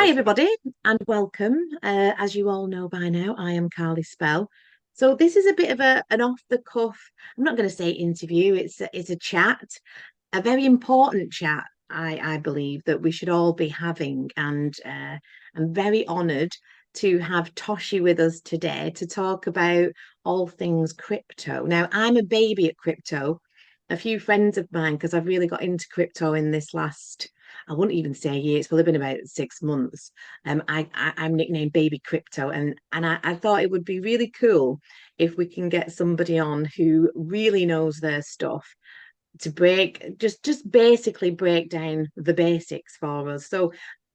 Hi, everybody, and welcome. As you all know by now, I am Carly Spell. So this is a bit of an off the cuff. I'm not going to say interview. It's a chat, a very important chat. I believe that we should all be having, and I'm very honoured to have Toshi with us today to talk about all things crypto. Now, I'm a baby at crypto. A few friends of mine, because I've really got into crypto in this last, I wouldn't even say a year, it's probably been about 6 months. I'm nicknamed Baby Crypto, and I thought it would be really cool if we can get somebody on who really knows their stuff to break just basically break down the basics for us. So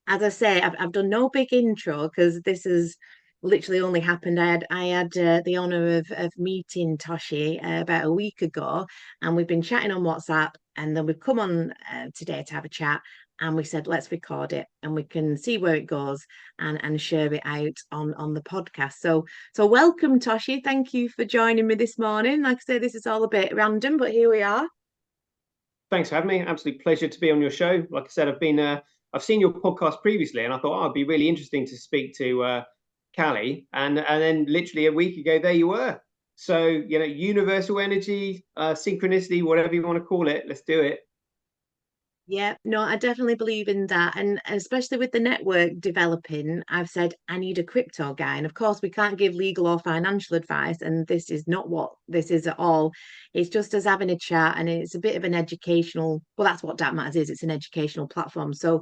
as I say, I've done no big intro because this has literally only happened. I had the honor of meeting Toshi about a week ago, and we've been chatting on WhatsApp, and then we've come on today to have a chat. And we said, let's record it and we can see where it goes and share it out on the podcast. So welcome, Toshi. Thank you for joining me this morning. Like I say, this is all a bit random, but here we are. Thanks for having me. Absolute pleasure to be on your show. Like I said, I've seen your podcast previously, and I thought it'd be really interesting to speak to Kali, and then literally a week ago, there you were. So universal energy, synchronicity, whatever you want to call it, let's do it. Yeah, no, I definitely believe in that. And especially with the network developing, I've said I need a crypto guy. And of course, we can't give legal or financial advice. And this is not what this is at all. It's just us having a chat, and it's a bit of an educational, well, that's what That Matters is. It's an educational platform. So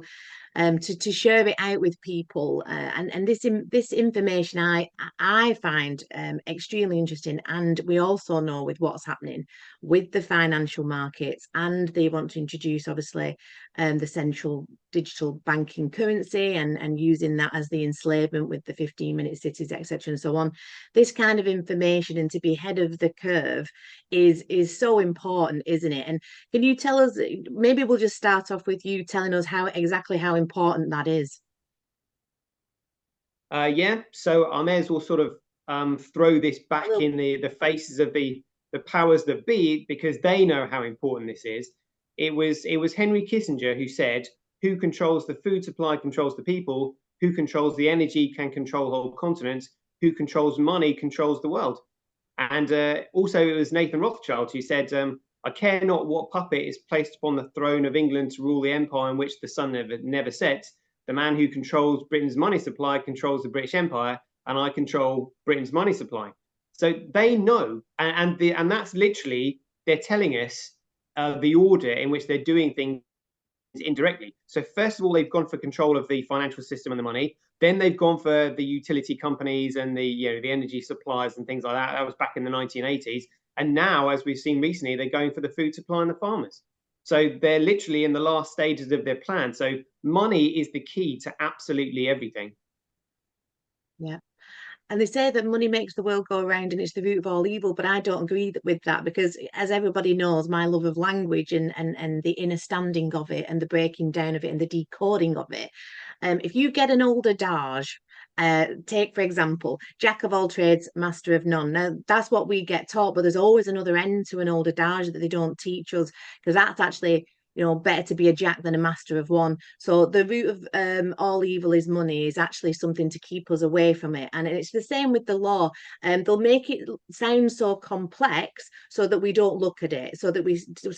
to share it out with people, and this information I find extremely interesting. And we also know with what's happening with the financial markets, and they want to introduce obviously the central digital banking currency, and using that as the enslavement with the 15-minute cities, etc., and so on. This kind of information, and to be ahead of the curve, is so important, isn't it? And can you tell us, maybe we'll just start off with you telling us exactly how important that is. Yeah, so I may as well sort of throw this back Well, in the faces of the powers that be, because they know how important this is. It was Henry Kissinger who said, "Who controls the food supply controls the people. Who controls the energy can control whole continents. Who controls money controls the world." And also, it was Nathan Rothschild who said, "I care not what puppet is placed upon the throne of England to rule the empire in which the sun never sets. The man who controls Britain's money supply controls the British Empire, and I control Britain's money supply." So they know, and that's literally, they're telling us the order in which they're doing things indirectly. So first of all, they've gone for control of the financial system and the money. Then they've gone for the utility companies and the energy suppliers and things like that. That was back in the 1980s. And now, as we've seen recently, they're going for the food supply and the farmers. So they're literally in the last stages of their plan. So money is the key to absolutely everything. yeah. And they say that money makes the world go around and it's the root of all evil, but I don't agree with that, because as everybody knows, my love of language and the understanding of it and the breaking down of it and the decoding of it. If you get an old adage, take for example, jack of all trades, master of none. Now that's what we get taught, but there's always another end to an old adage that they don't teach us, because that's actually, better to be a jack than a master of one. So the root of all evil is money is actually something to keep us away from it. And it's the same with the law. They'll make it sound so complex so that we don't look at it, so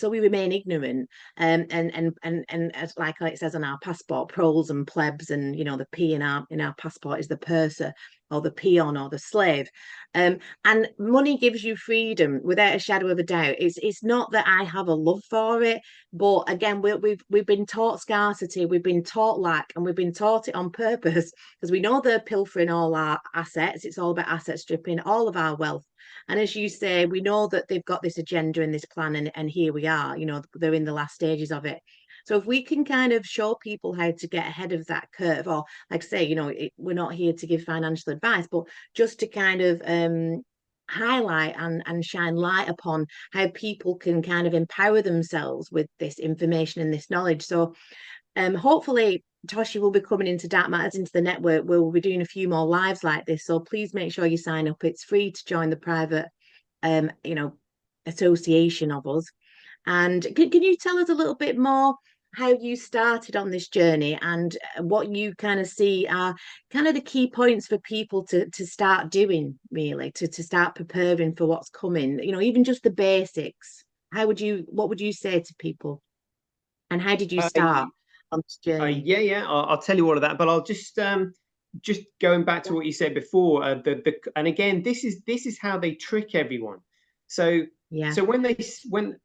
we remain ignorant. And as like it says on our passport, proles and plebs, and the P in our passport is the purser or the peon or the slave. And money gives you freedom without a shadow of a doubt. It's not that I have a love for it, but again, we've been taught scarcity, we've been taught lack, and we've been taught it on purpose, because we know they're pilfering all our assets. It's all about asset stripping all of our wealth. And as you say, we know that they've got this agenda and this plan, and here we are. They're in the last stages of it. So if we can kind of show people how to get ahead of that curve, or like say, we're not here to give financial advice, but just to kind of highlight and shine light upon how people can kind of empower themselves with this information and this knowledge. So hopefully Toshi will be coming into Dark Matters, into the network, where we'll be doing a few more lives like this. So please make sure you sign up. It's free to join the private association of us. And can you tell us a little bit more how you started on this journey and what you kind of see are kind of the key points for people to start doing, really, to start preparing for what's coming, you know, even just the basics. What would you say to people? And how did you Uh, start on this journey? yeah, I'll tell you all of that, but I'll just going back to what you said before. And again, this is how they trick everyone. So Yeah, so when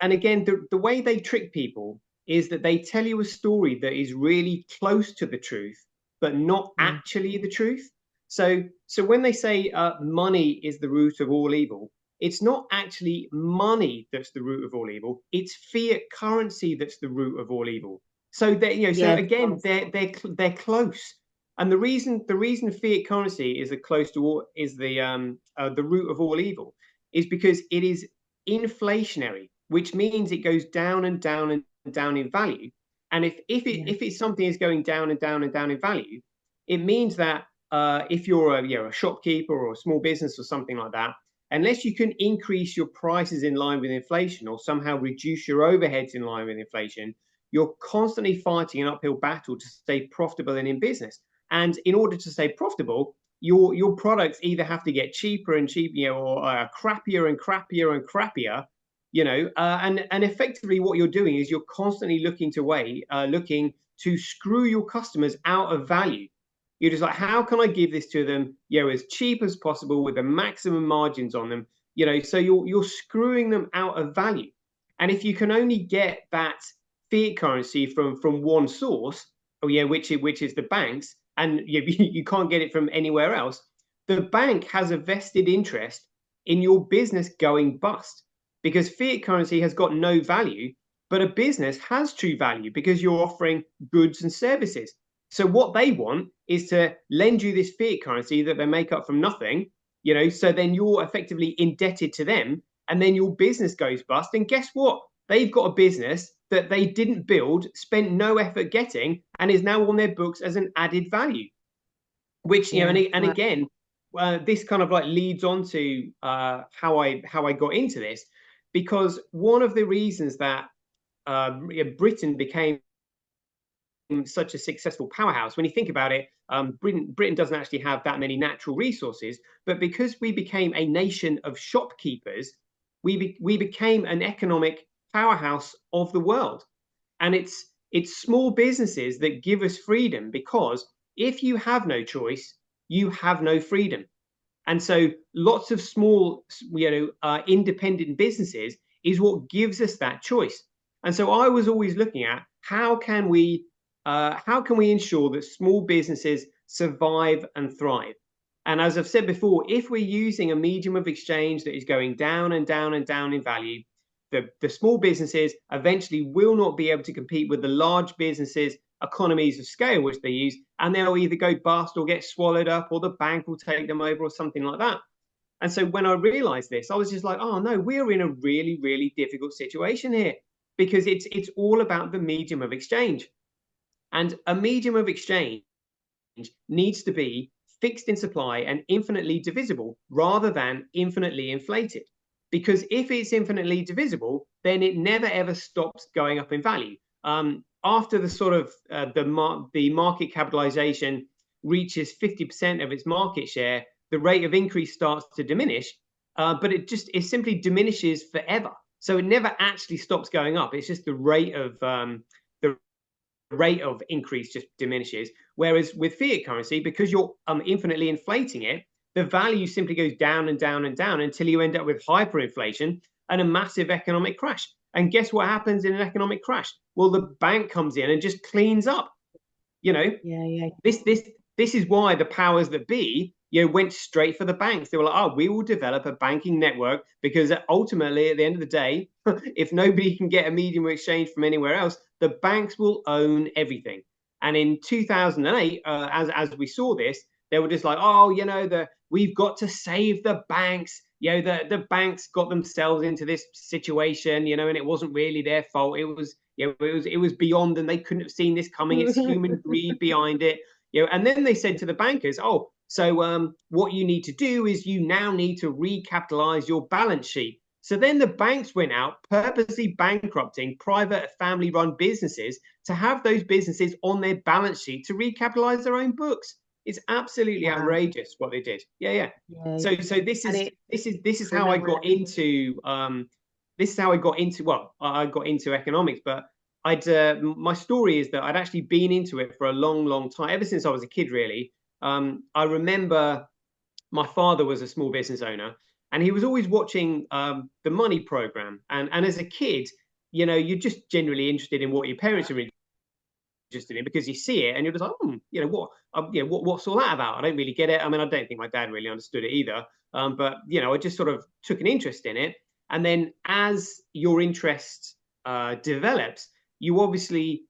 and again, the way they trick people is that they tell you a story that is really close to the truth, but not yeah, actually the truth. So when they say money is the root of all evil, it's not actually money that's the root of all evil. It's fiat currency that's the root of all evil. So they, so yeah, of again, course. they're close. And the reason fiat currency is the root of all evil is because it is inflationary, which means it goes down and down and down in value. And Yeah, if it's something is going down and down and down in value, it means that if you're a shopkeeper or a small business or something like that, unless you can increase your prices in line with inflation or somehow reduce your overheads in line with inflation, you're constantly fighting an uphill battle to stay profitable and in business. And in order to stay profitable, your products either have to get cheaper and cheaper, or crappier and crappier and crappier, and effectively what you're doing is you're constantly looking to screw your customers out of value. You're just like, how can I give this to them, as cheap as possible with the maximum margins on them, so you're screwing them out of value. And if you can only get that fiat currency from one source, which is the banks, and you can't get it from anywhere else, the bank has a vested interest in your business going bust because fiat currency has got no value, but a business has true value because you're offering goods and services. So what they want is to lend you this fiat currency that they make up from nothing, so then you're effectively indebted to them, and then your business goes bust. And guess what? They've got a business that they didn't build, spent no effort getting, and is now on their books as an added value. Which yeah. and Well, again, this kind of like leads on to how I got into this, because one of the reasons that Britain became such a successful powerhouse. When you think about it, Britain doesn't actually have that many natural resources, but because we became a nation of shopkeepers, we became an economic powerhouse of the world. And it's small businesses that give us freedom, because if you have no choice, you have no freedom. And so lots of small, independent businesses is what gives us that choice. And so I was always looking at how can we ensure that small businesses survive and thrive. And as I've said before, if we're using a medium of exchange that is going down and down and down in value, the small businesses eventually will not be able to compete with the large businesses economies of scale which they use, and they'll either go bust or get swallowed up, or the bank will take them over or something like that. And so when I realized this, I was just like, oh no, we're in a really, really difficult situation here, because it's all about the medium of exchange. And a medium of exchange needs to be fixed in supply and infinitely divisible rather than infinitely inflated. Because if it's infinitely divisible, then it never ever stops going up in value. After the sort of the market capitalization reaches 50% of its market share, the rate of increase starts to diminish, but it simply diminishes forever. So it never actually stops going up. It's just the rate of increase just diminishes. Whereas with fiat currency, because you're infinitely inflating it, the value simply goes down and down and down until you end up with hyperinflation and a massive economic crash. And guess what happens in an economic crash? Well, the bank comes in and just cleans up. You know, yeah, yeah, this is why the powers that be, went straight for the banks. They were like, oh, we will develop a banking network, because ultimately, at the end of the day, if nobody can get a medium of exchange from anywhere else, the banks will own everything. And in 2008, as we saw this, they were just like, oh, we've got to save the banks. The banks got themselves into this situation, and it wasn't really their fault. It was beyond, and they couldn't have seen this coming. It's human greed behind it. And then they said to the bankers, oh, so what you need to do is you now need to recapitalize your balance sheet. So then the banks went out purposely bankrupting private family-run businesses to have those businesses on their balance sheet to recapitalize their own books. It's absolutely outrageous what they did. Yeah. So this is how I got into well, I got into economics, but my story is that I'd actually been into it for a long time, ever since I was a kid, really. I remember my father was a small business owner, and he was always watching the Money program. And as a kid, you're just generally interested in what your parents are interested in, because you see it and you're just like, what's all that about? I don't really get it. I mean, I don't think my dad really understood it either. But I just sort of took an interest in it. And then as your interest develops, you obviously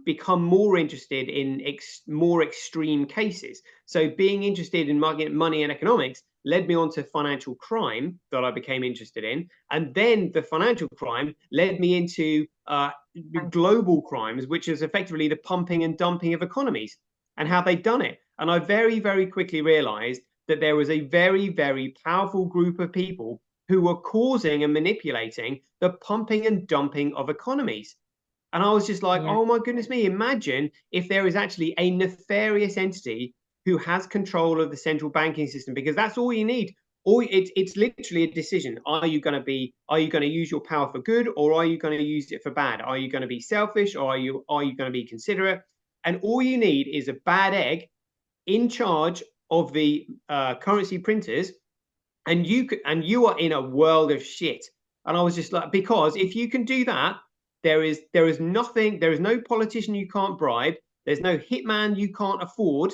become more interested in more extreme cases. So being interested in money and economics led me on to financial crime that I became interested in. And then the financial crime led me into global crimes, which is effectively the pumping and dumping of economies and how they've done it. And I very, very quickly realized that there was a very, very powerful group of people who were causing and manipulating the pumping and dumping of economies. And I was just like, oh my goodness me, imagine if there is actually a nefarious entity who has control of the central banking system, because that's all you need. It's literally a decision. Are you going to use your power for good, or are you going to use it for bad? Are you going to be selfish, or are you going to be considerate? And all you need is a bad egg in charge of the currency printers, and you are in a world of shit. And I was just like, because if you can do that, there is no politician you can't bribe. There's no hitman you can't afford.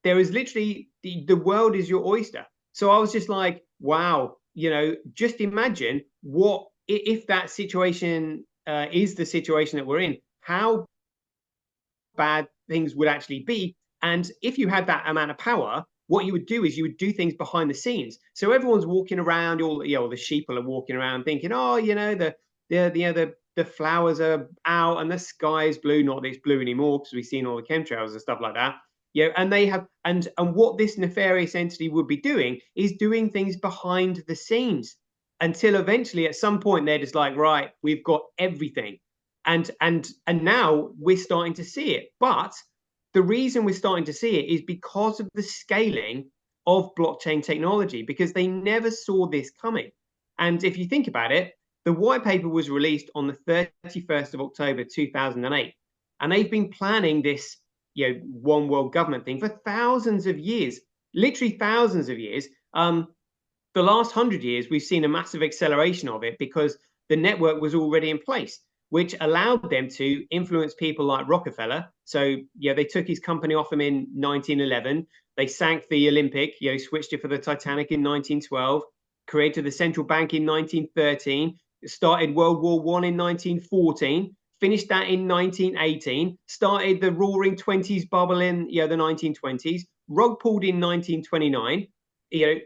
There is literally the world is your oyster. So I was just like, wow, just imagine what if that situation is the situation that we're in, how bad things would actually be. And if you had that amount of power, what you would do is you would do things behind the scenes. So everyone's walking around, all the sheeple are walking around thinking, oh, the flowers are out and the sky is blue. Not that it's blue anymore, because we've seen all the chemtrails and stuff like that. And they have, and what this nefarious entity would be doing is doing things behind the scenes, until eventually at some point they're just like, right, we've got everything. And now we're starting to see it. But the reason we're starting to see it is because of the scaling of blockchain technology, because they never saw this coming. And if you think about it, the white paper was released on the 31st of October 2008, and they've been planning this one world government thing for thousands of years, literally thousands of years. The last 100 years, we've seen a massive acceleration of it because the network was already in place, which allowed them to influence people like Rockefeller. So they took his company off him in 1911. They sank the Olympic, switched it for the Titanic in 1912, created the central bank in 1913, started World War I in 1914, finished that in 1918, started the roaring 20s bubble in the 1920s, rug pulled in 1929,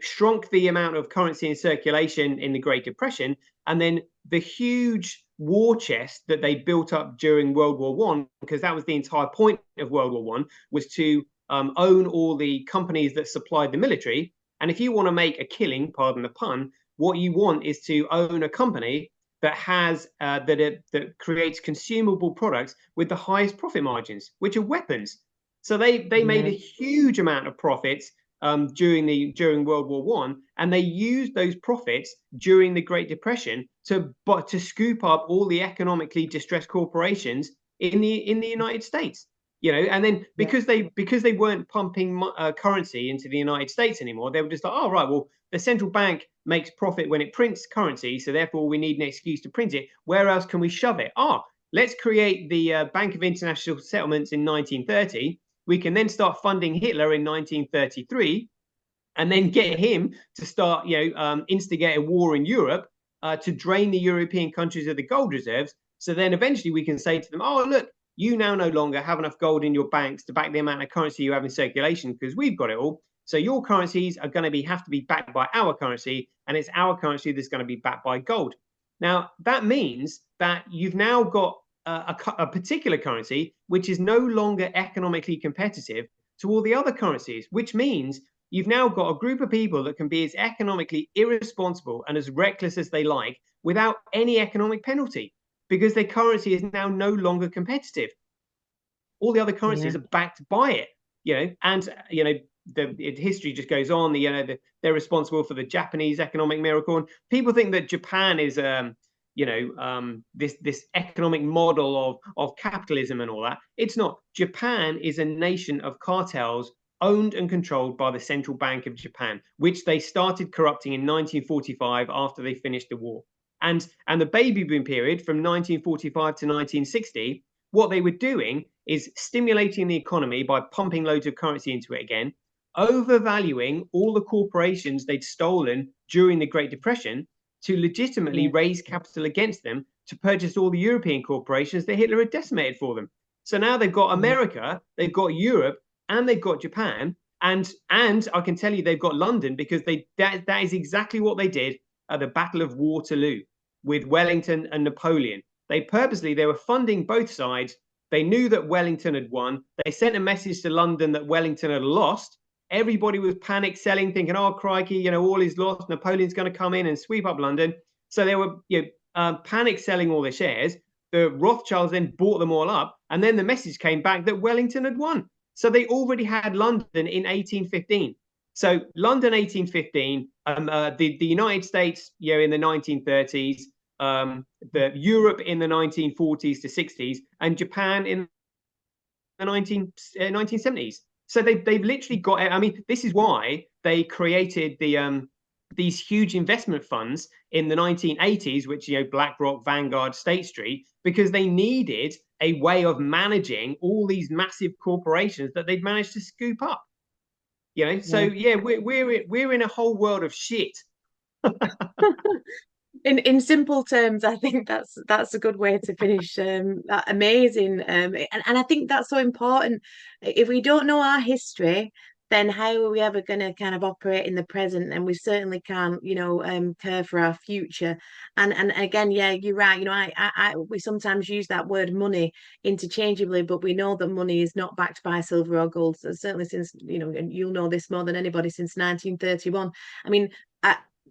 shrunk the amount of currency in circulation in the Great Depression, and then the huge war chest that they built up during World War I, because that was the entire point of World War I, was to own all the companies that supplied the military. And if you want to make a killing, pardon the pun, what you want is to own a company that has that creates consumable products with the highest profit margins, which are weapons. So they made a huge amount of profits during World War I, and they used those profits during the Great Depression to scoop up all the economically distressed corporations in the United States. And then because they weren't pumping currency into the United States anymore, they were just like, oh right, well, the central bank makes profit when it prints currency, so therefore we need an excuse to print it. Where else can we shove it? Let's create the Bank of International Settlements in 1930. We can then start funding Hitler in 1933, and then get him to start, instigate a war in Europe to drain the European countries of the gold reserves. So then eventually we can say to them, oh, look, you now no longer have enough gold in your banks to back the amount of currency you have in circulation, because we've got it all. So your currencies are going to have to be backed by our currency, and it's our currency that's going to be backed by gold. Now, that means that you've now got a particular currency which is no longer economically competitive to all the other currencies, which means you've now got a group of people that can be as economically irresponsible and as reckless as they like without any economic penalty, because their currency is now no longer competitive. All the other currencies are backed by it, and the history just goes on. They're responsible for the Japanese economic miracle, and people think that Japan is this economic model of capitalism and all that. It's not. Japan is a nation of cartels owned and controlled by the Central Bank of Japan, which they started corrupting in 1945 after they finished the war. And the baby boom period from 1945 to 1960, what they were doing is stimulating the economy by pumping loads of currency into it again, overvaluing all the corporations they'd stolen during the Great Depression to legitimately raise capital against them to purchase all the European corporations that Hitler had decimated for them. So now they've got America, they've got Europe, and they've got Japan, and I can tell you they've got London, because that is exactly what they did at the Battle of Waterloo with Wellington and Napoleon. They were funding both sides. They knew that Wellington had won. They sent a message to London that Wellington had lost. Everybody was panic selling, thinking, oh, crikey, all is lost. Napoleon's going to come in and sweep up London. So they were panic selling all their shares. The Rothschilds then bought them all up. And then the message came back that Wellington had won. So they already had London in 1815. So London 1815, the United States in the 1930s, the Europe in the 1940s to 60s, and Japan in the 1970s. So they've literally got. I mean, this is why they created these huge investment funds in the 1980s, which BlackRock, Vanguard, State Street, because they needed a way of managing all these massive corporations that they'd managed to scoop up. So we're in a whole world of shit. In simple terms, I think that's a good way to finish. That amazing, and I think that's so important. If we don't know our history, then how are we ever going to kind of operate in the present? And we certainly can't, care for our future. And again, yeah, you're right. We sometimes use that word money interchangeably, but we know that money is not backed by silver or gold. So certainly since and you'll know this more than anybody, since 1931. I mean,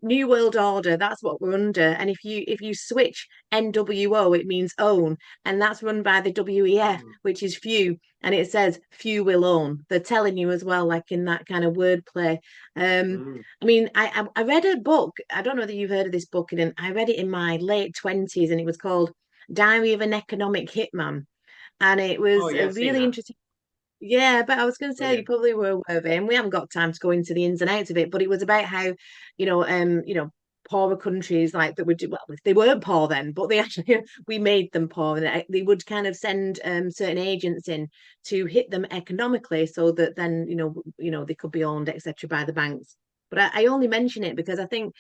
New World Order, that's what we're under. And if you switch NWO, it means own, and that's run by the WEF, which is few, and it says few will own. They're telling you as well, like in that kind of wordplay. I mean, I read a book. I don't know that you've heard of this book, and I read it in my late 20s, and it was called Diary of an Economic Hitman, and it was a really interesting. Yeah, but I was going to say you probably were aware of it, and we haven't got time to go into the ins and outs of it. But it was about how, poorer countries like that would do well. They weren't poor then, but they actually we made them poor, and they would kind of send certain agents in to hit them economically, so that then they could be owned, etc., by the banks. But I only mention it because I think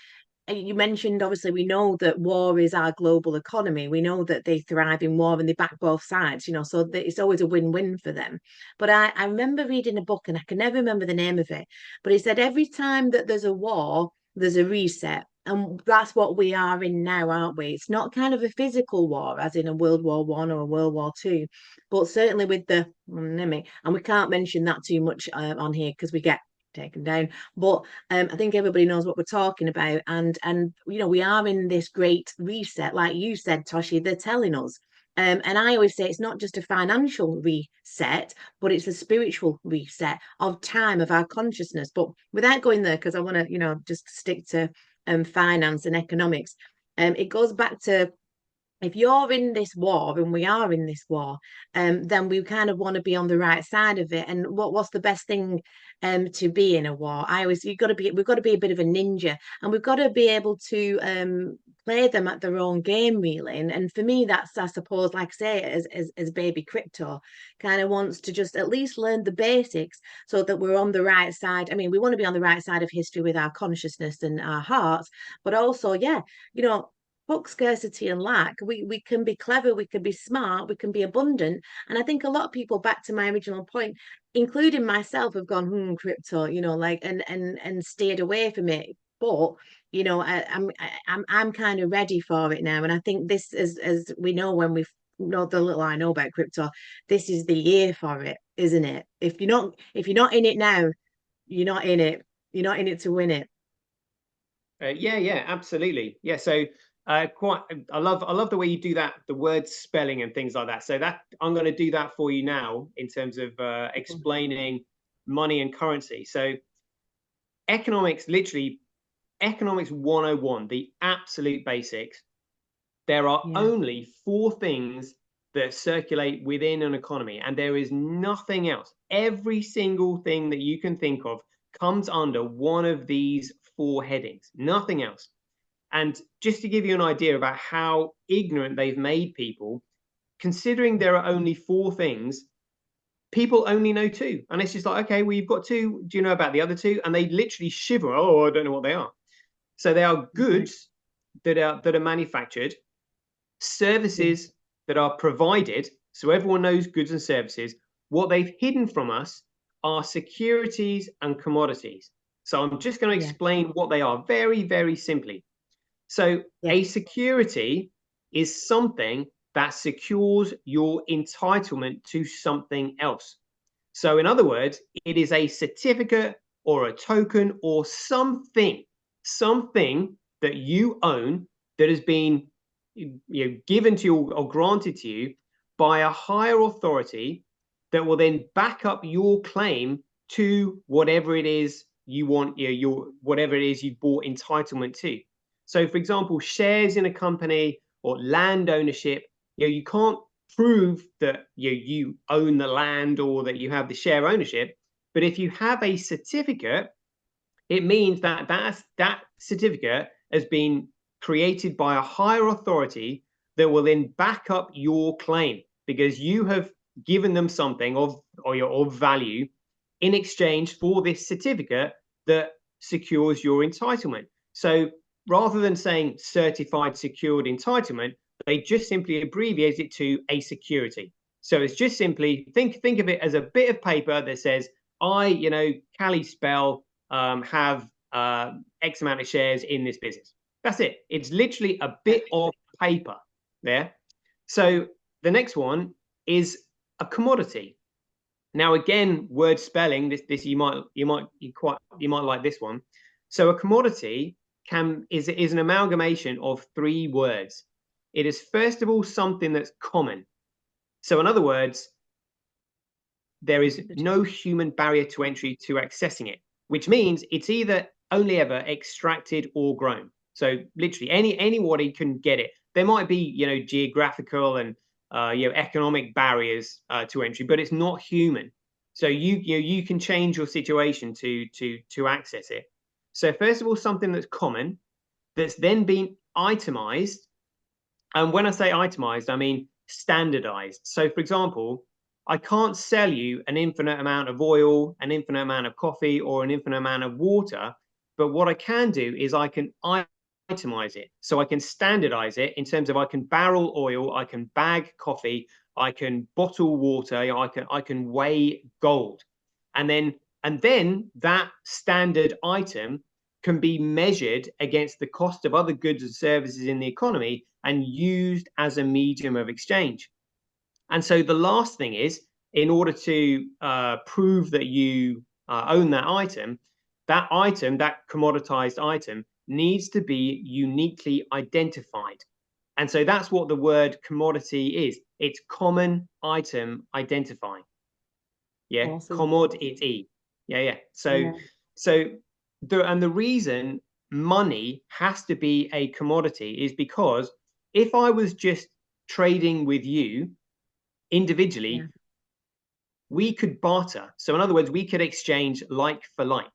you mentioned, obviously, we know that war is our global economy. We know that they thrive in war and they back both sides, so that it's always a win-win for them. But I remember reading a book, and I can never remember the name of it, but it said every time that there's a war, there's a reset. And that's what we are in now, aren't we? It's not kind of a physical war, as in a World War One or a World War Two, but certainly with the and we can't mention that too much on here because we get taken down. But I think everybody knows what we're talking about, and we are in this great reset, like you said, Toshi. They're telling us. And I always say it's not just a financial reset, but it's a spiritual reset of time, of our consciousness. But without going there, because I want to, just stick to finance and economics, it goes back to, if you're in this war, and we are in this war, then we kind of want to be on the right side of it. And what's the best thing to be in a war? We've got to be a bit of a ninja, and we've got to be able to play them at their own game, really. And for me, that's, I suppose, like I say, as baby crypto kind of wants to just at least learn the basics so that we're on the right side. I mean, we want to be on the right side of history with our consciousness and our hearts, but also, fuck scarcity and lack. We can be clever, we can be smart, we can be abundant. And I think a lot of people, back to my original point, including myself, have gone, crypto, and steered away from it. But I'm kind of ready for it now. And I think this is, as we know, when we've know the little I know about crypto, this is the year for it, isn't it? If you're not in it now, You're not in it. You're not in it to win it. Yeah, absolutely. Yeah, so quite, I love the way you do that, the word spelling and things like that. So that I'm going to do that for you now in terms of explaining money and currency. So economics, literally economics 101, the absolute basics. There are Yeah. only four things that circulate within an economy, and there is nothing else. Every single thing that you can think of comes under one of these four headings, nothing else. And just to give you an idea about how ignorant they've made people, considering there are only four things, people only know two. And it's just like, okay, well, you've got two. Do you know about the other two? And they literally shiver. Oh, I don't know what they are. So they are goods that are manufactured, services that are provided. So everyone knows goods and services. What they've hidden from us are securities and commodities. So I'm just going to explain what they are very, very simply. So a security is something that secures your entitlement to something else. So in other words, it is a certificate or a token or something that you own that has been given to you or granted to you by a higher authority that will then back up your claim to whatever it is you want, your whatever it is you bought entitlement to. So, for example, shares in a company or land ownership, you can't prove that you own the land or that you have the share ownership. But if you have a certificate, it means that that certificate has been created by a higher authority that will then back up your claim because you have given them something of value in exchange for this certificate that secures your entitlement. So rather than saying certified secured entitlement, they just simply abbreviate it to a security. So it's just simply think of it as a bit of paper that says, Kali Spell have X amount of shares in this business. That's it. It's literally a bit of paper there. So the next one is a commodity. Now, again, word spelling. This you might like this one. So a commodity is an amalgamation of three words. It is first of all something that's common. So in other words, there is no human barrier to entry to accessing it, which means it's either only ever extracted or grown. So literally anybody can get it. There might be geographical and economic barriers to entry, but it's not human. So you can change your situation to access it. So first of all, something that's common, that's then been itemized. And when I say itemized, I mean standardized. So for example, I can't sell you an infinite amount of oil, an infinite amount of coffee, or an infinite amount of water. But what I can do is I can itemize it. So I can standardize it in terms of I can barrel oil, I can bag coffee, I can bottle water, I can weigh gold. And then that standard item can be measured against the cost of other goods and services in the economy and used as a medium of exchange. And so the last thing is, in order to prove that you own that item, that commoditized item, needs to be uniquely identified. And so that's what the word commodity is. It's common item identifying. Yeah, awesome. commodity. Yeah. So the reason money has to be a commodity is because if I was just trading with you individually, we could barter. So in other words, we could exchange like for like.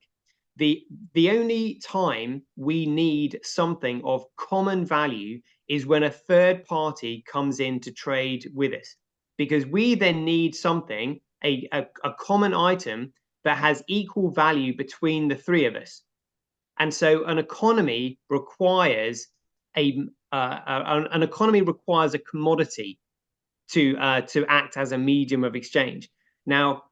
The only time we need something of common value is when a third party comes in to trade with us, because we then need something, a common item that has equal value between the three of us. And so an economy requires a commodity to act as a medium of exchange. Now,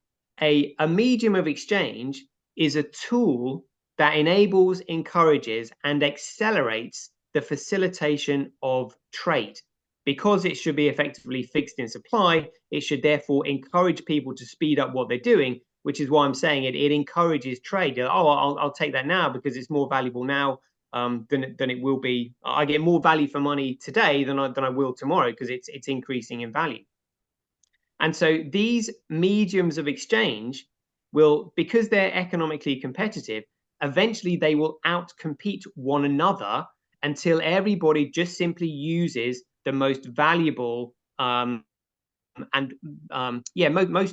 a medium of exchange is a tool that enables, encourages, and accelerates the facilitation of trade. Because it should be effectively fixed in supply, it should therefore encourage people to speed up what they're doing, which is why I'm saying it encourages trade. Oh, I'll take that now because it's more valuable now than it will be. I get more value for money today than I will tomorrow because it's increasing in value. And so these mediums of exchange will, because they're economically competitive, eventually they will outcompete one another until everybody just simply uses the most valuable most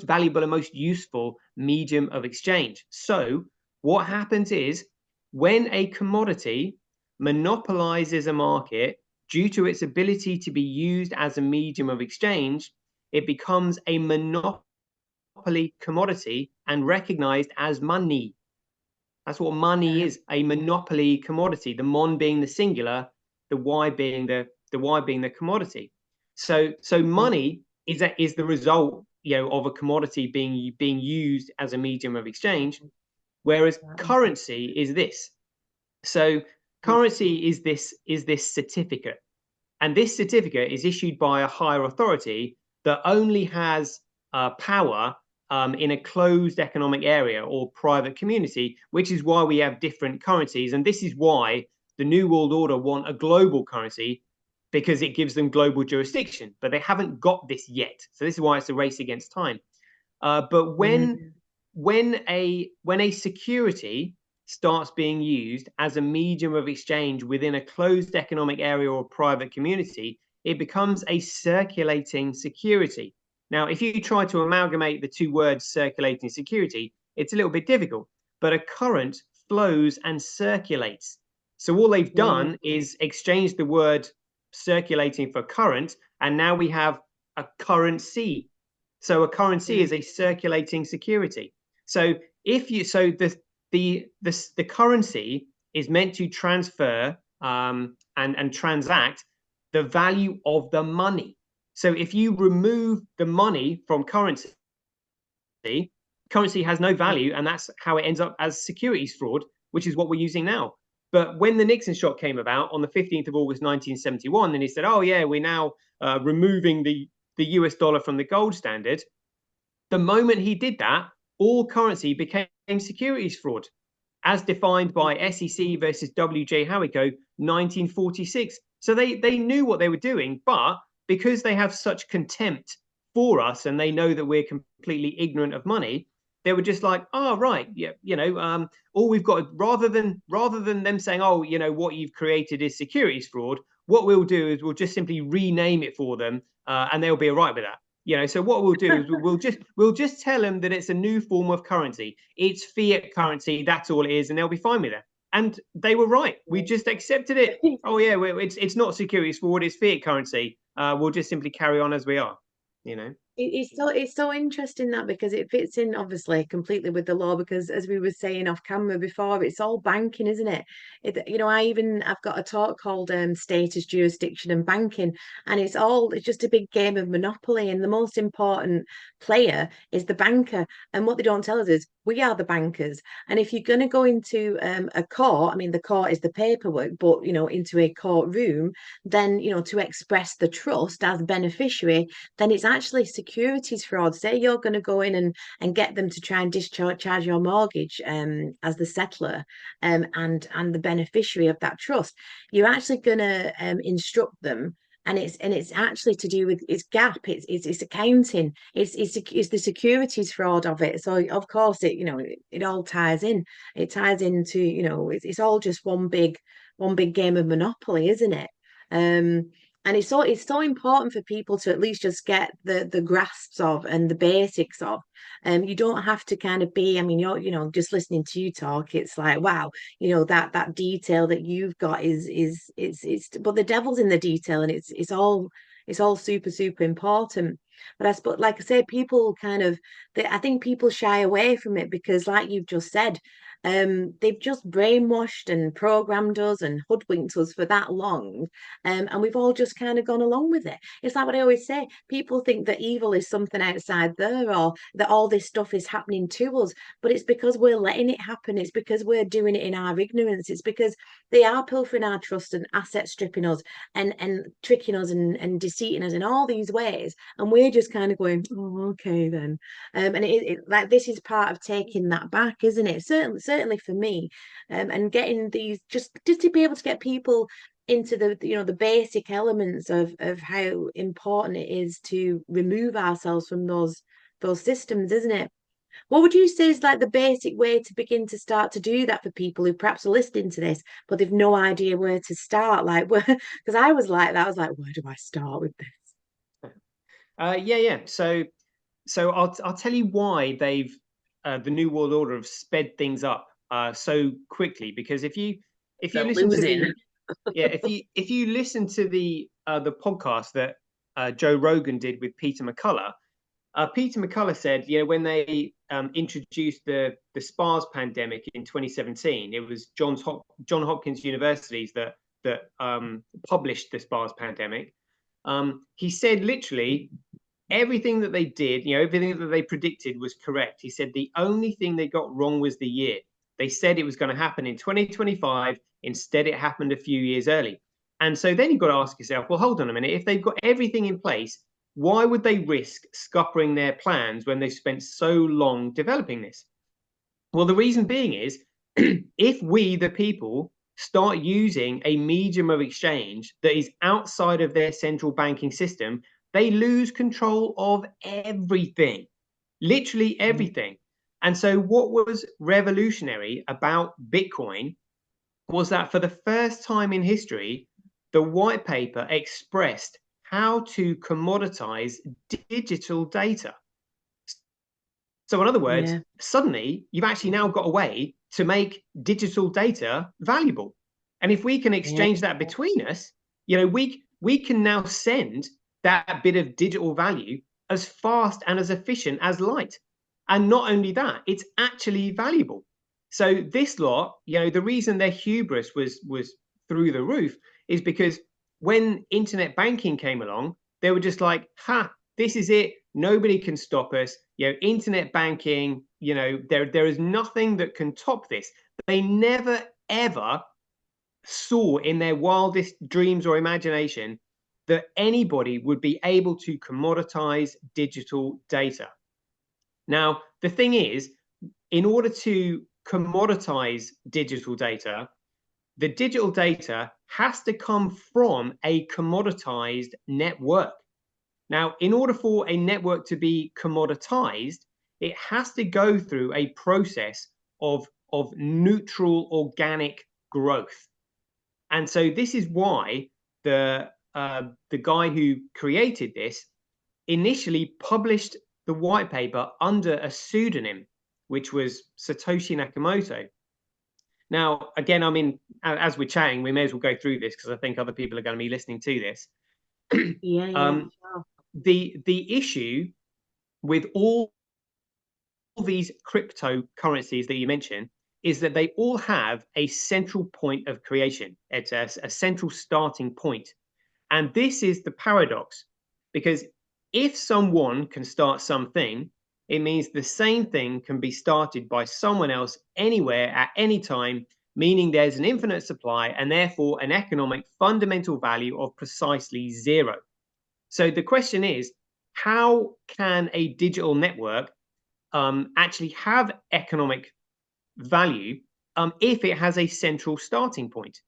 valuable and most useful medium of exchange. So what happens is when a commodity monopolizes a market due to its ability to be used as a medium of exchange, it becomes a monopoly commodity and recognized as money. That's what money is, a monopoly commodity, the mon being the singular, the y being the commodity. So money is the result, of a commodity being used as a medium of exchange, whereas currency is this. So currency is this certificate, and this certificate is issued by a higher authority that only has power in a closed economic area or private community, which is why we have different currencies. And this is why the New World Order want a global currency, because it gives them global jurisdiction, but they haven't got this yet. So this is why it's a race against time. But when a security starts being used as a medium of exchange within a closed economic area or private community, it becomes a circulating security. Now, if you try to amalgamate the two words circulating security, it's a little bit difficult, but a current flows and circulates. So all they've done is exchange the word circulating for current, and now we have a currency. So a currency is a circulating security. So the currency is meant to transfer and transact the value of the money. So if you remove the money from currency has no value, and that's how it ends up as securities fraud, which is what we're using now. But when the Nixon shock came about on the 15th of August 1971, and he said, oh yeah, we're now removing the US dollar from the gold standard, the moment he did that, all currency became securities fraud, as defined by SEC versus W.J. Howico, 1946. So they knew what they were doing, but because they have such contempt for us and they know that we're completely ignorant of money, they were just like, oh, right, yeah, all we've got, rather than them saying, oh, what you've created is securities fraud, what we'll do is we'll just simply rename it for them, and they'll be all right with that. So what we'll do is we'll just tell them that it's a new form of currency. It's fiat currency. That's all it is, and they'll be fine with it. And they were right. We just accepted it. Oh yeah, it's not securities fraud. It's fiat currency. We'll just simply carry on as we are. It's so interesting that, because it fits in obviously completely with the law, because as we were saying off camera before, it's all banking, isn't it? I've got a talk called status, jurisdiction and banking, and it's just a big game of monopoly, and the most important player is the banker. And what they don't tell us is we are the bankers. And if you're going to go into a court, I mean, the court is the paperwork, but into a courtroom, then to express the trust as beneficiary, then it's actually securities fraud. Say you're going to go in and get them to try and discharge your mortgage as the settler and the beneficiary of that trust. You're actually going to instruct them, and it's actually to do with it's GAAP, it's accounting, it's the securities fraud of it. So of course it all ties in. It ties into it's all just one big game of monopoly, isn't it? And it's so important for people to at least just get the grasps of and the basics of. You don't have to kind of be, I mean, you're just listening to you talk, it's like, wow, that detail that you've got is but the devil's in the detail, and it's all super, super important. But I suppose, like I say, people I think people shy away from it because, like you've just said, they've just brainwashed and programmed us and hoodwinked us for that long. And we've all just kind of gone along with it. It's like what I always say, people think that evil is something outside there, or that all this stuff is happening to us, but it's because we're letting it happen. It's because we're doing it in our ignorance. It's because they are pilfering our trust and asset stripping us and tricking us and deceiving us in all these ways. And we're just kind of going, oh, okay then. And like this is part of taking that back, isn't it? Certainly for me. And getting these just to be able to get people into the basic elements of how important it is to remove ourselves from those systems, isn't it? What would you say is like the basic way to begin to start to do that for people who perhaps are listening to this, but they've no idea where to start? Like, because I was like that. I was like, where do I start with this? Yeah. So I'll tell you why they've the New World Order have sped things up so quickly. Because if you listen to the if you listen to the podcast that Joe Rogan did with Peter McCullough. Peter McCullough said, when they introduced the SPARS pandemic in 2017, it was John Hopkins universities that published the SPARS pandemic. He said literally everything that they did, everything that they predicted was correct. He said the only thing they got wrong was the year. They said it was going to happen in 2025. Instead, it happened a few years early. And so then you've got to ask yourself, well, hold on a minute. If they've got everything in place, why would they risk scuppering their plans when they spent so long developing this? Well, the reason being is if we, the people, start using a medium of exchange that is outside of their central banking system, they lose control of everything, literally everything. And so what was revolutionary about Bitcoin was that for the first time in history, the white paper expressed how to commoditize digital data. So in other words, suddenly you've actually now got a way to make digital data valuable. And if we can exchange that between us, we can now send that bit of digital value as fast and as efficient as light. And not only that, it's actually valuable. So this lot, the reason their hubris was through the roof is because when internet banking came along, they were just like, this is it. Nobody can stop us. Internet banking, there is nothing that can top this. They never, ever saw in their wildest dreams or imagination that anybody would be able to commoditize digital data. Now, the thing is, in order to commoditize digital data, the digital data has to come from a commoditized network. Now, in order for a network to be commoditized, it has to go through a process of neutral organic growth. And so this is why the guy who created this initially published the white paper under a pseudonym, which was Satoshi Nakamoto. Now, again, as we're chatting, we may as well go through this because I think other people are going to be listening to this. Sure. The issue with all these cryptocurrencies that you mentioned is that they all have a central point of creation. It's a central starting point. And this is the paradox, because if someone can start something, it means the same thing can be started by someone else anywhere at any time, meaning there's an infinite supply and therefore an economic fundamental value of precisely zero. So the question is, how can a digital network actually have economic value if it has a central starting point?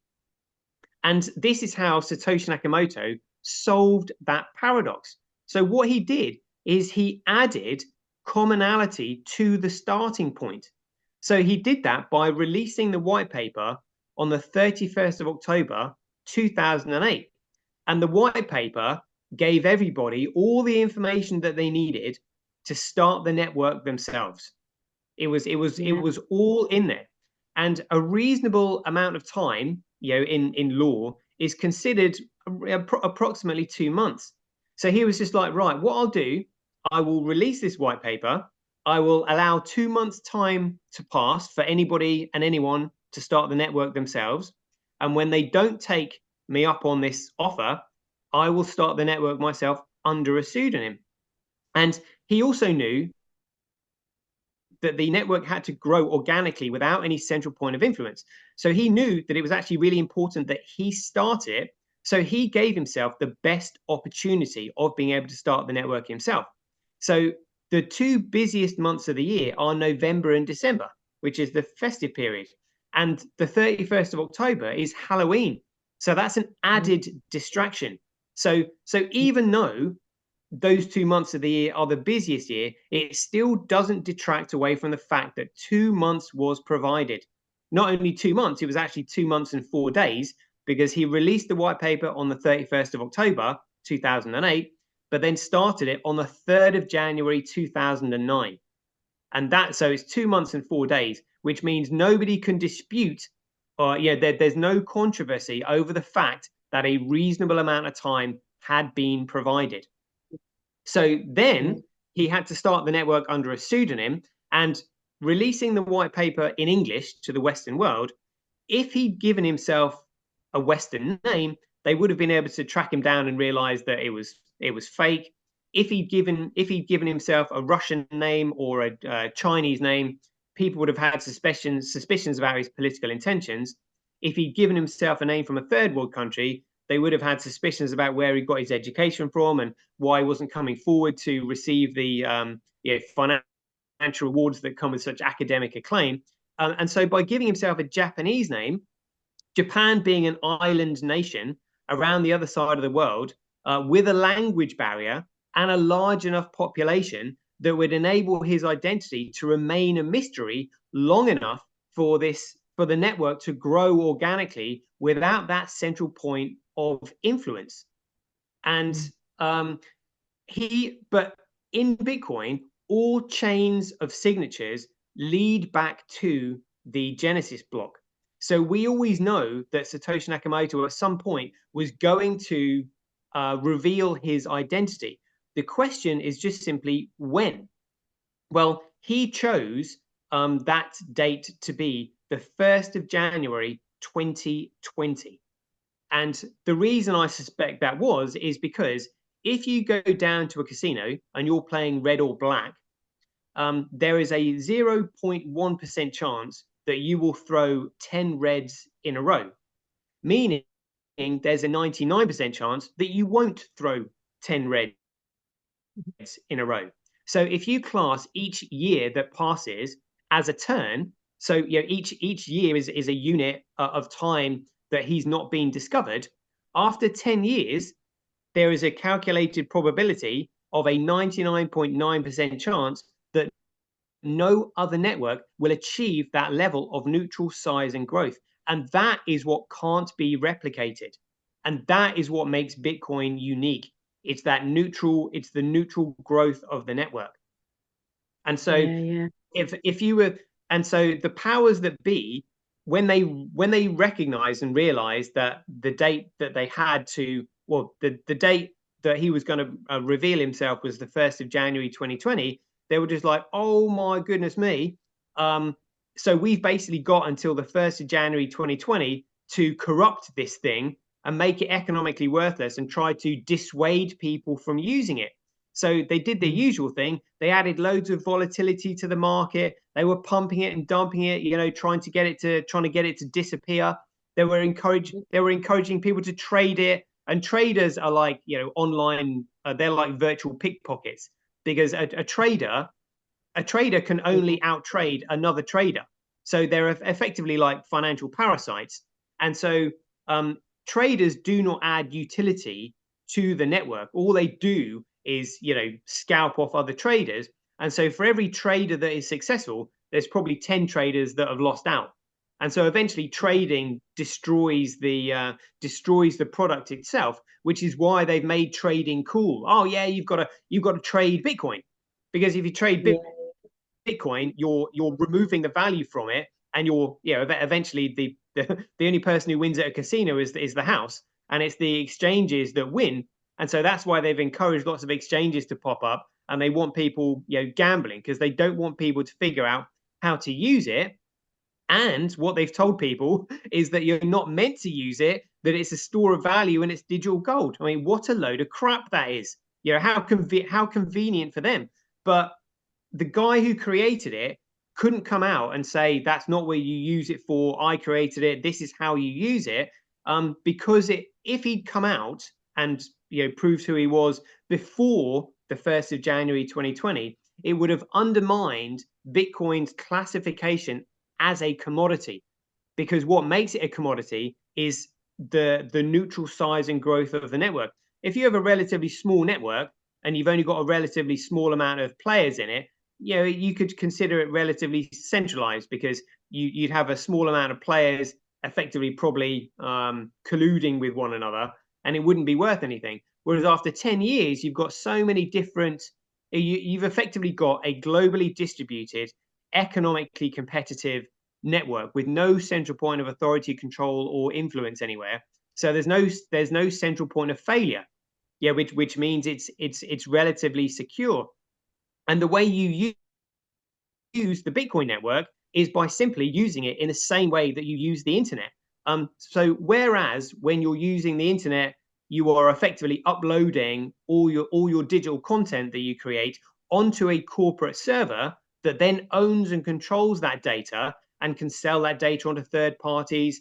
And this is how Satoshi Nakamoto solved that paradox. So what he did is he added commonality to the starting point. So he did that by releasing the white paper on the 31st of October, 2008. And the white paper gave everybody all the information that they needed to start the network themselves. It was all in there. And a reasonable amount of time, in law is considered approximately 2 months. So he was just like, right, what I'll do, I will release this white paper. I will allow 2 months time to pass for anybody and anyone to start the network themselves. And when they don't take me up on this offer, I will start the network myself under a pseudonym. And he also knew that the network had to grow organically without any central point of influence. So he knew that it was actually really important that he start it. So he gave himself the best opportunity of being able to start the network himself. So the two busiest months of the year are November and December, which is the festive period. And the 31st of October is Halloween. So that's an added distraction. So even though those 2 months of the year are the busiest year, it still doesn't detract away from the fact that 2 months was provided. Not only 2 months, it was actually 2 months and 4 days, because he released the white paper on the 31st of October 2008, but then started it on the 3rd of January 2009. And so it's 2 months and 4 days, which means nobody can dispute, or there's no controversy over the fact that a reasonable amount of time had been provided. So then he had to start the network under a pseudonym, and releasing the white paper in English to the Western world. If he'd given himself a Western name, they would have been able to track him down and realize that it was fake. If he'd given himself a Russian name or a Chinese name, people would have had suspicions about his political intentions. If he'd given himself a name from a third world country, they would have had suspicions about where he got his education from and why he wasn't coming forward to receive the financial rewards that come with such academic acclaim. And so by giving himself a Japanese name, Japan being an island nation around the other side of the world, with a language barrier and a large enough population that would enable his identity to remain a mystery long enough for the network to grow organically without that central point of influence. And but in Bitcoin, all chains of signatures lead back to the Genesis block. So we always know that Satoshi Nakamoto at some point was going to reveal his identity. The question is just simply when. Well, he chose that date to be the 1st of January 2020. And the reason I suspect that is because if you go down to a casino and you're playing red or black, there is a 0.1% chance that you will throw 10 reds in a row, meaning there's a 99% chance that you won't throw 10 reds in a row. So if you class each year that passes as a turn, so each year is a unit of time that he's not been discovered. After 10 years, there is a calculated probability of a 99.9% chance that no other network will achieve that level of neutral size and growth. And that is what can't be replicated. And that is what makes Bitcoin unique. It's the neutral growth of the network. And so if you were, and so the powers that be, when they recognized and realized that the date that they had to, the date that he was going to reveal himself was the 1st of January 2020, they were just like, oh my goodness me. So we've basically got until the 1st of January 2020 to corrupt this thing and make it economically worthless and try to dissuade people from using it. So they did the usual thing. They added loads of volatility to the market. They were pumping it and dumping it, trying to get it to disappear. They were encouraging people to trade it. And traders are like, online, they're like virtual pickpockets, because a trader can only outtrade another trader. So they're effectively like financial parasites. And so traders do not add utility to the network. All they do is, scalp off other traders. And so for every trader that is successful, there's probably 10 traders that have lost out. And so eventually trading destroys the product itself, which is why they've made trading cool. Oh yeah, you've got to trade Bitcoin, because if you trade Bitcoin, you're removing the value from it, and eventually the only person who wins at a casino is the house, and it's the exchanges that win. And so that's why they've encouraged lots of exchanges to pop up. and they want people, gambling, because they don't want people to figure out how to use it. And what they've told people is that you're not meant to use it, that it's a store of value and it's digital gold. I mean, what a load of crap that is. How convenient for them. But the guy who created it couldn't come out and say, that's not what you use it for. I created it. This is how you use it. Because if he'd come out and proved who he was before the 1st of January 2020, it would have undermined Bitcoin's classification as a commodity, because what makes it a commodity is the neutral size and growth of the network. If you have a relatively small network and you've only got a relatively small amount of players in it, you could consider it relatively centralized, because you'd have a small amount of players effectively probably colluding with one another, and it wouldn't be worth anything. Whereas after 10 years, you've got so many different, you've effectively got a globally distributed, economically competitive network with no central point of authority, control, or influence anywhere. So there's no central point of failure, which means it's relatively secure. And the way you use the Bitcoin network is by simply using it in the same way that you use the internet. So whereas when you're using the internet, you are effectively uploading all your digital content that you create onto a corporate server that then owns and controls that data and can sell that data onto third parties,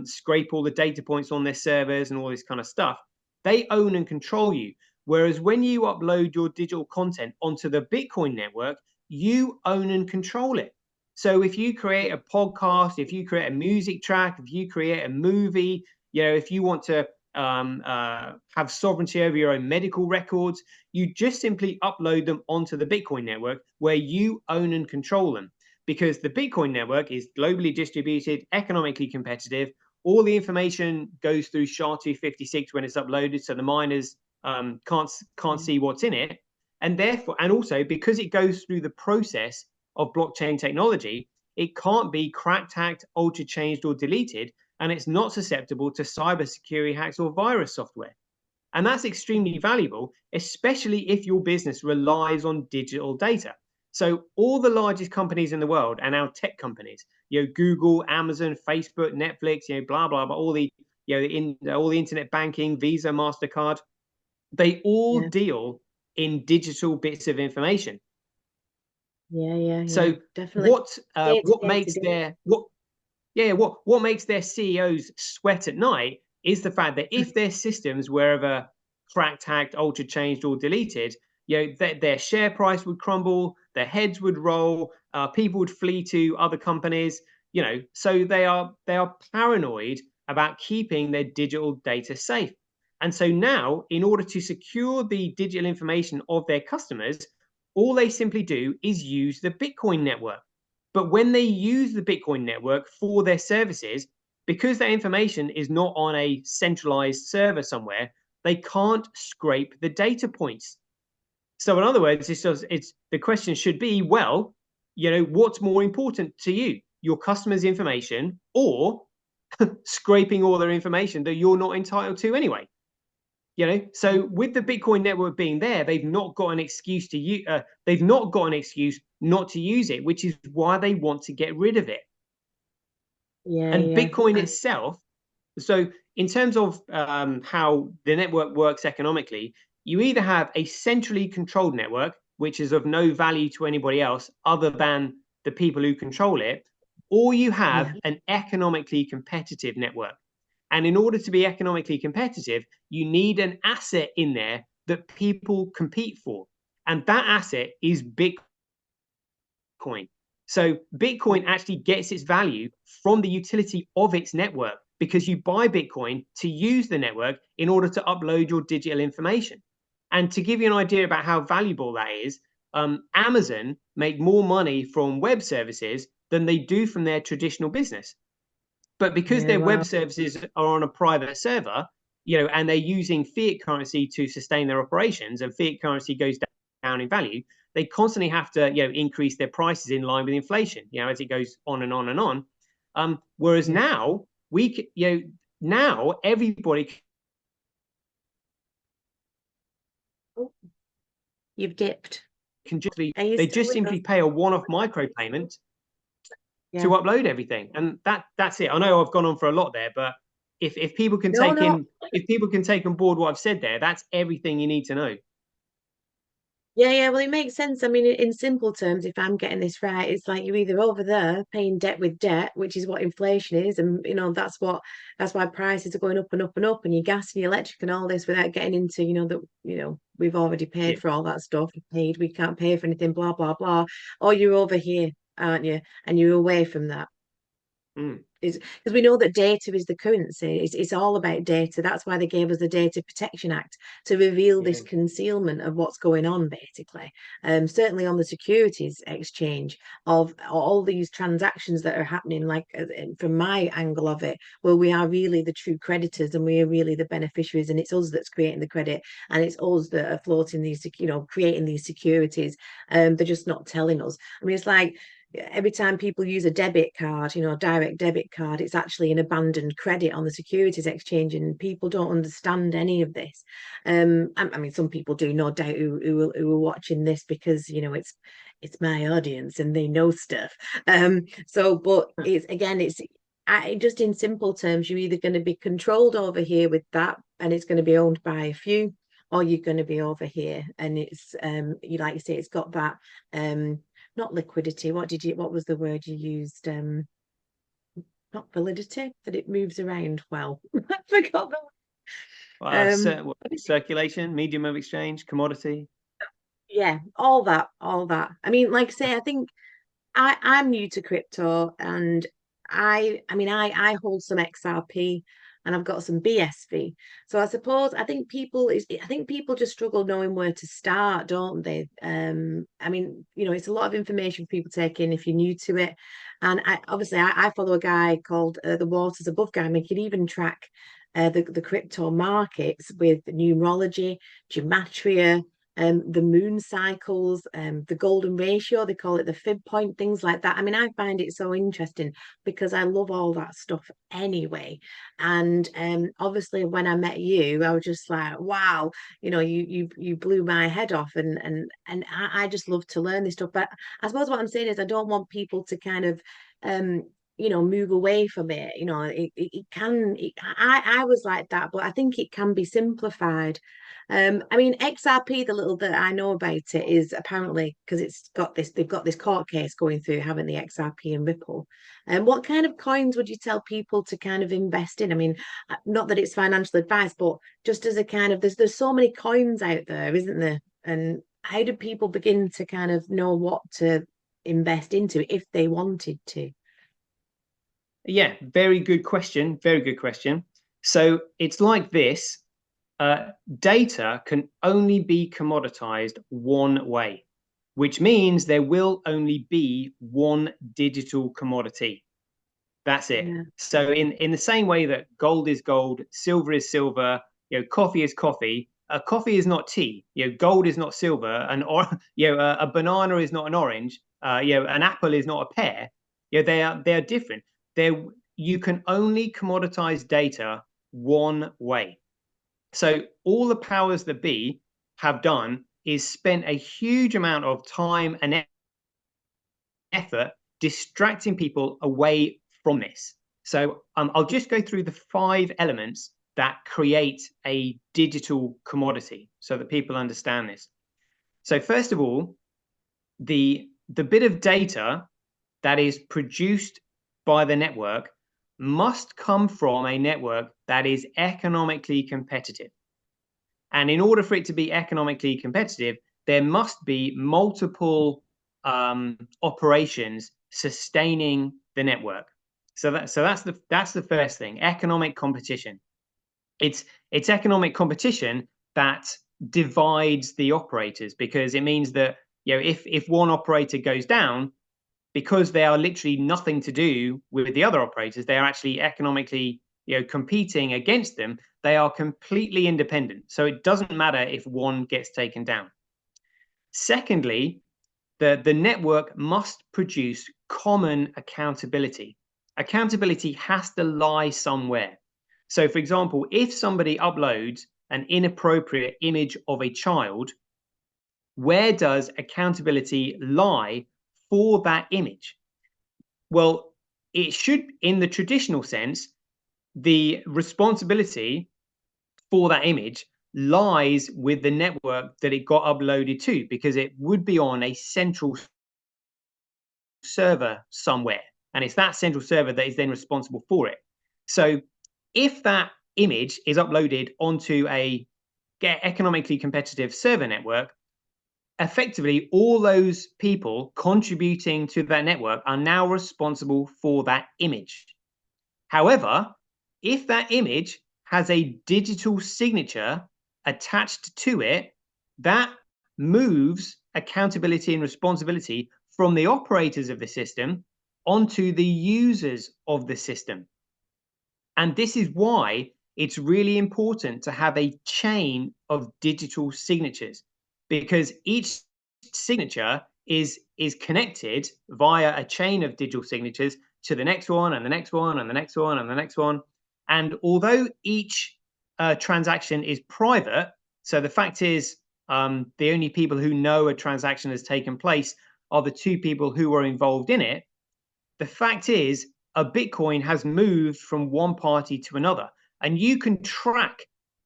scrape all the data points on their servers and all this kind of stuff. They own and control you. Whereas when you upload your digital content onto the Bitcoin network, you own and control it. So if you create a podcast, if you create a music track, if you create a movie, if you want to have sovereignty over your own medical records, you just simply upload them onto the Bitcoin network, where you own and control them. Because the Bitcoin network is globally distributed, economically competitive. All the information goes through SHA-256 when it's uploaded, so the miners can't see what's in it. And therefore, and also because it goes through the process of blockchain technology, it can't be cracked, hacked, altered, changed, or deleted, and it's not susceptible to cybersecurity hacks or virus software. And that's extremely valuable, especially if your business relies on digital data. So all the largest companies in the world are now tech companies. Google, Amazon, Facebook, Netflix, blah blah blah. All the all the internet banking, Visa, MasterCard, they all deal in digital bits of information. So definitely. what makes their CEOs sweat at night is the fact that if their systems were ever cracked, hacked, altered, changed, or deleted, their share price would crumble, their heads would roll, people would flee to other companies. So they are paranoid about keeping their digital data safe. And so now, in order to secure the digital information of their customers, all they simply do is use the Bitcoin network. But when they use the Bitcoin network for their services, because that information is not on a centralized server somewhere, they can't scrape the data points. So in other words, the question should be, well, what's more important to you, your customers' information or scraping all their information that you're not entitled to anyway? So with the Bitcoin network being there, they've not got an excuse they've not got an excuse not to use it, which is why they want to get rid of it. Bitcoin itself. So in terms of how the network works economically, you either have a centrally controlled network, which is of no value to anybody else other than the people who control it, or you have an economically competitive network. And in order to be economically competitive, you need an asset in there that people compete for. And that asset is Bitcoin. So Bitcoin actually gets its value from the utility of its network, because you buy Bitcoin to use the network in order to upload your digital information. And to give you an idea about how valuable that is, Amazon make more money from web services than they do from their traditional business. But because their web services are on a private server, and they're using fiat currency to sustain their operations, and fiat currency goes down in value, they constantly have to, increase their prices in line with inflation, as it goes on and on and on. Whereas now now everybody. you've dipped. They just simply pay a one-off micropayment to upload everything, and that's it. I know I've gone on for a lot there, but if people can if people can take on board what I've said there, that's everything you need to know. Yeah, well, it makes sense. I mean, in simple terms, if I'm getting this right, it's like you're either over there paying debt with debt, which is what inflation is, and that's why prices are going up and up and up, and your gas and your electric and all this without getting into that we've already paid for all that stuff. We can't pay for anything, blah blah blah. Or you're over here, aren't you? And you're away from that. Is because we know that data is the currency. It's all about data. That's why they gave us the Data Protection Act to reveal this concealment of what's going on, basically. Certainly on the securities exchange of all these transactions that are happening, like from my angle of it, where we are really the true creditors and we are really the beneficiaries, and it's us that's creating the credit, and it's us that are floating these, creating these securities. They're just not telling us. I mean, it's like every time people use a debit card, direct debit card, it's actually an abandoned credit on the securities exchange, and people don't understand any of this. I mean, some people do, no doubt, who are watching this because it's my audience and they know stuff. But it's just in simple terms, you're either going to be controlled over here with that, and it's going to be owned by a few, or you're going to be over here, and it's like you say, it's got that not liquidity. What was the word you used? Not validity, that it moves around well. I forgot the circulation, medium of exchange, commodity. Yeah, all that. I mean, like I say, I think I'm new to crypto, and I hold some XRP, and I've got some BSV. So I think people just struggle knowing where to start, don't they? I mean, it's a lot of information for people to take in if you're new to it. And I follow a guy called the Waters Above guy, and he can even track the crypto markets with numerology, gematria, the moon cycles, the golden ratio, they call it the fib point, things like that. I mean, I find it so interesting because I love all that stuff anyway. And obviously when I met you, I was just like, wow, you blew my head off, and I just love to learn this stuff. But I suppose what I'm saying is I don't want people to kind of move away from it. I was like that, but I think it can be simplified. I mean, XRP, the little that I know about it is apparently because they've got this court case going through, haven't they, XRP and Ripple. And what kind of coins would you tell people to kind of invest in? I mean, not that it's financial advice, but just as a kind of, there's so many coins out there, isn't there? And how do people begin to kind of know what to invest into if they wanted to? Yeah, very good question. Very good question. So it's like this. Data can only be commoditized one way, which means there will only be one digital commodity. That's it. Yeah. So in the same way that gold is gold, silver is silver, coffee is coffee. Coffee is not tea. Gold is not silver, and a banana is not an orange. An apple is not a pear. They are different. You can only commoditize data one way. So all the powers that be have done is spent a huge amount of time and effort distracting people away from this. So I'll just go through the 5 elements that create a digital commodity so that people understand this. So first of all, the bit of data that is produced by the network must come from a network that is economically competitive. And in order for it to be economically competitive, there must be multiple operations sustaining the network. So that's the first thing, economic competition. It's economic competition that divides the operators, because it means that if one operator goes down, because they are literally nothing to do with the other operators, they are actually economically competing against them. They are completely independent. So it doesn't matter if one gets taken down. Secondly, the network must produce common accountability. Accountability has to lie somewhere. So for example, if somebody uploads an inappropriate image of a child, where does accountability lie for that image? Well, it should, in the traditional sense, the responsibility for that image lies with the network that it got uploaded to, because it would be on a central server somewhere, and it's that central server that is then responsible for it. So if that image is uploaded onto a economically competitive server network, effectively all those people contributing to that network are now responsible for that image. However, if that image has a digital signature attached to it, that moves accountability and responsibility from the operators of the system onto the users of the system. And this is why it's really important to have a chain of digital signatures, because each signature is connected via a chain of digital signatures to the next one and the next one and the next one and the next one. And although each transaction is private, so the fact is the only people who know a transaction has taken place are the two people who are involved in it, the fact is a Bitcoin has moved from one party to another. And you can track,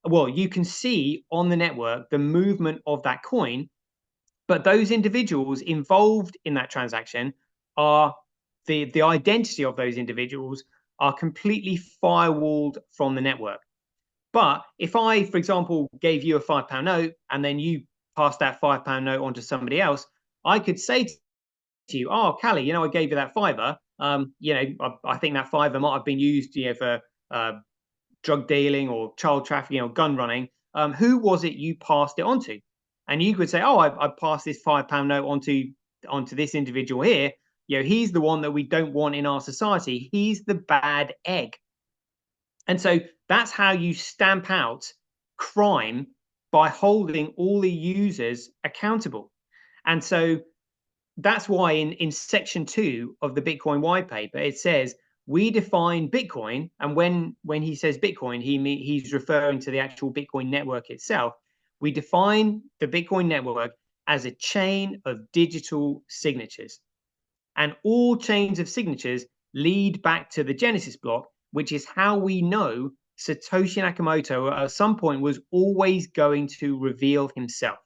well, you can see on the network the movement of that coin, but those individuals involved in that transaction are, the identity of those individuals are completely firewalled from the network. But if I, for example, gave you a £5 note and then you passed that £5 note on to somebody else, I could say to you, oh, Kali, you know, I gave you that fiver. You know, I think that fiver might have been used, you know, for drug dealing or child trafficking or gun running. Who was it you passed it on to? And you could say, oh, I passed this £5 note onto this individual here. You know, he's the one that we don't want in our society. He's the bad egg. And so that's how you stamp out crime, by holding all the users accountable. And so that's why in section 2 of the Bitcoin white paper, it says we define Bitcoin. And when he says Bitcoin, he's referring to the actual Bitcoin network itself. We define the Bitcoin network as a chain of digital signatures. And all chains of signatures lead back to the Genesis block, which is how we know Satoshi Nakamoto at some point was always going to reveal himself.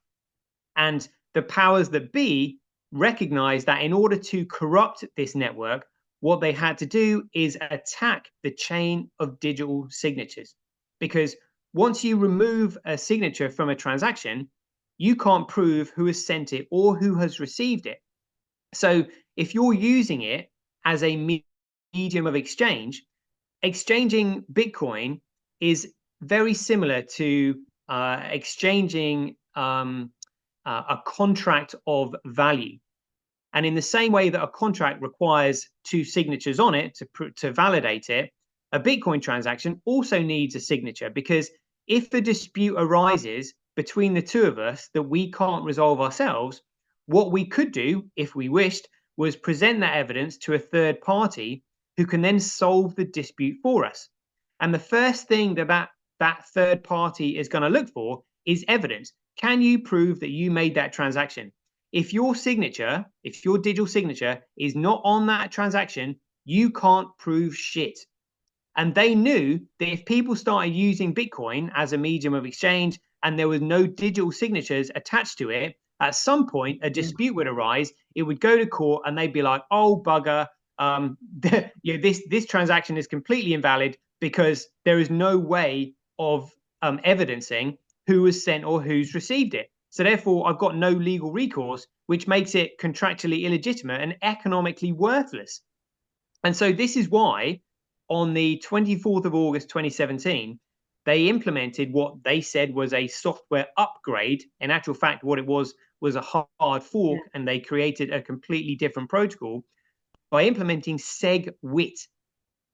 And the powers that be recognized that in order to corrupt this network, what they had to do is attack the chain of digital signatures. Because once you remove a signature from a transaction, you can't prove who has sent it or who has received it. So if you're using it as a medium of exchange, exchanging Bitcoin is very similar to exchanging a contract of value. And in the same way that a contract requires two signatures on it to validate it, a Bitcoin transaction also needs a signature, because if a dispute arises between the two of us that we can't resolve ourselves, what we could do, if we wished, was present that evidence to a third party who can then solve the dispute for us. And the first thing that third party is going to look for is evidence. Can you prove that you made that transaction? If your signature, if your digital signature is not on that transaction, you can't prove shit. And they knew that if people started using Bitcoin as a medium of exchange and there was no digital signatures attached to it, at some point a dispute would arise. It would go to court and they'd be like, oh, bugger, you know, this transaction is completely invalid because there is no way of evidencing who was sent or who's received it. So therefore, I've got no legal recourse, which makes it contractually illegitimate and economically worthless. And so this is why on the 24th of August 2017, they implemented what they said was a software upgrade. In actual fact, what it was a hard fork, and they created a completely different protocol by implementing SegWit.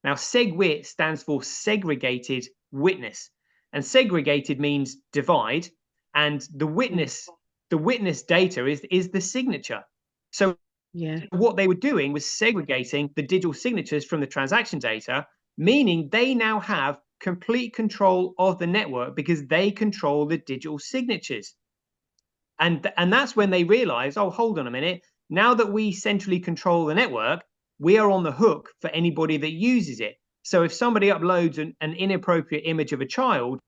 Now, SegWit stands for segregated witness, and segregated means divide, and the witness data is the signature. So what they were doing was segregating the digital signatures from the transaction data, meaning they now have complete control of the network because they control the digital signatures. And that's when they realize, oh, hold on a minute. Now that we centrally control the network, we are on the hook for anybody that uses it. So if somebody uploads an inappropriate image of a child,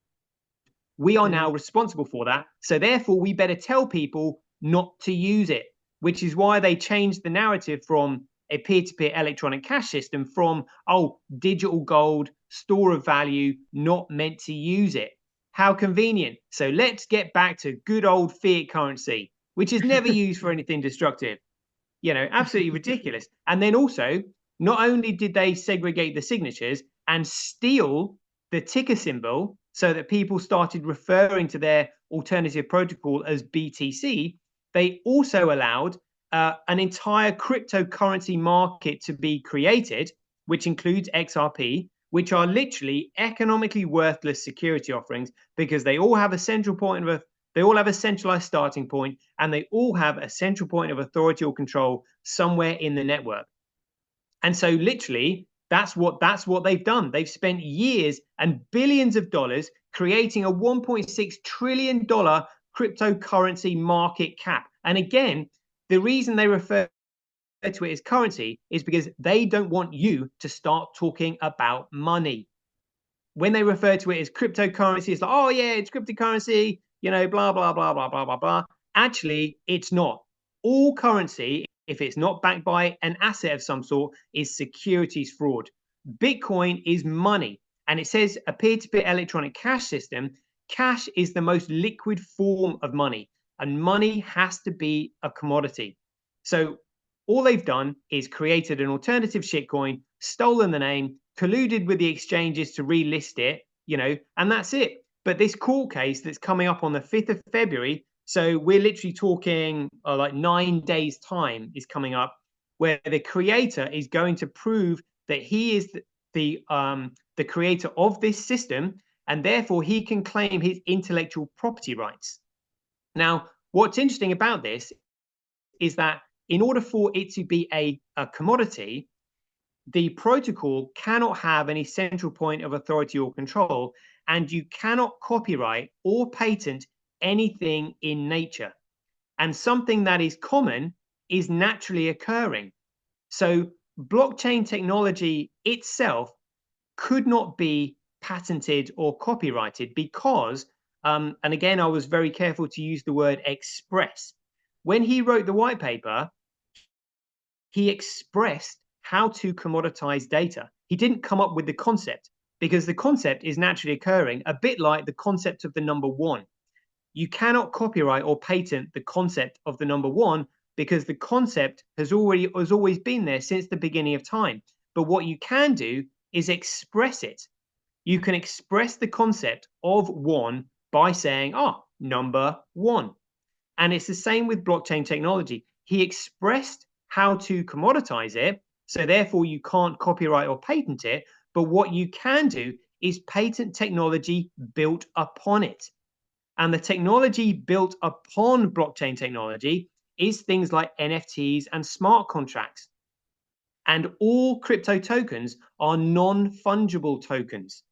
we are now responsible for that. So therefore, we better tell people not to use it, which is why they changed the narrative from a peer-to-peer electronic cash system from, oh, digital gold, store of value, not meant to use it. How convenient. So let's get back to good old fiat currency, which is never used for anything destructive. You know, absolutely ridiculous. And then also, not only did they segregate the signatures and steal the ticker symbol so that people started referring to their alternative protocol as BTC, they also allowed an entire cryptocurrency market to be created, which includes XRP, which are literally economically worthless security offerings because they all have a central point of they all have a centralized starting point, and they all have a central point of authority or control somewhere in the network. And so literally, that's what they've done. They've spent years and billions of dollars creating a $1.6 trillion cryptocurrency market cap. And again, the reason they refer to it as currency is because they don't want you to start talking about money. When they refer to it as cryptocurrency, it's like, oh yeah, it's cryptocurrency, you know, blah, blah, blah, blah, blah, blah, blah. Actually, it's not. All currency, if it's not backed by an asset of some sort, is securities fraud. Bitcoin is money. And it says a peer-to-peer electronic cash system. Cash is the most liquid form of money, and money has to be a commodity. So all they've done is created an alternative shitcoin, stolen the name, colluded with the exchanges to relist it, you know, and that's it. But this court case that's coming up on the 5th of February, so we're literally talking like 9 days time is coming up, where the creator is going to prove that he is the creator of this system, and therefore he can claim his intellectual property rights. Now, what's interesting about this is that in order for it to be a commodity, the protocol cannot have any central point of authority or control, and you cannot copyright or patent anything in nature. And something that is common is naturally occurring. So blockchain technology itself could not be patented or copyrighted because, and again, I was very careful to use the word express. When he wrote the white paper, he expressed how to commoditize data. He didn't come up with the concept because the concept is naturally occurring, a bit like the concept of the number one. You cannot copyright or patent the concept of the number one because the concept has always been there since the beginning of time. But what you can do is express it. You can express the concept of one by saying, oh, number one. And it's the same with blockchain technology. He expressed how to commoditize it, so therefore you can't copyright or patent it. But what you can do is patent technology built upon it. And the technology built upon blockchain technology is things like NFTs and smart contracts. And all crypto tokens are non-fungible tokens.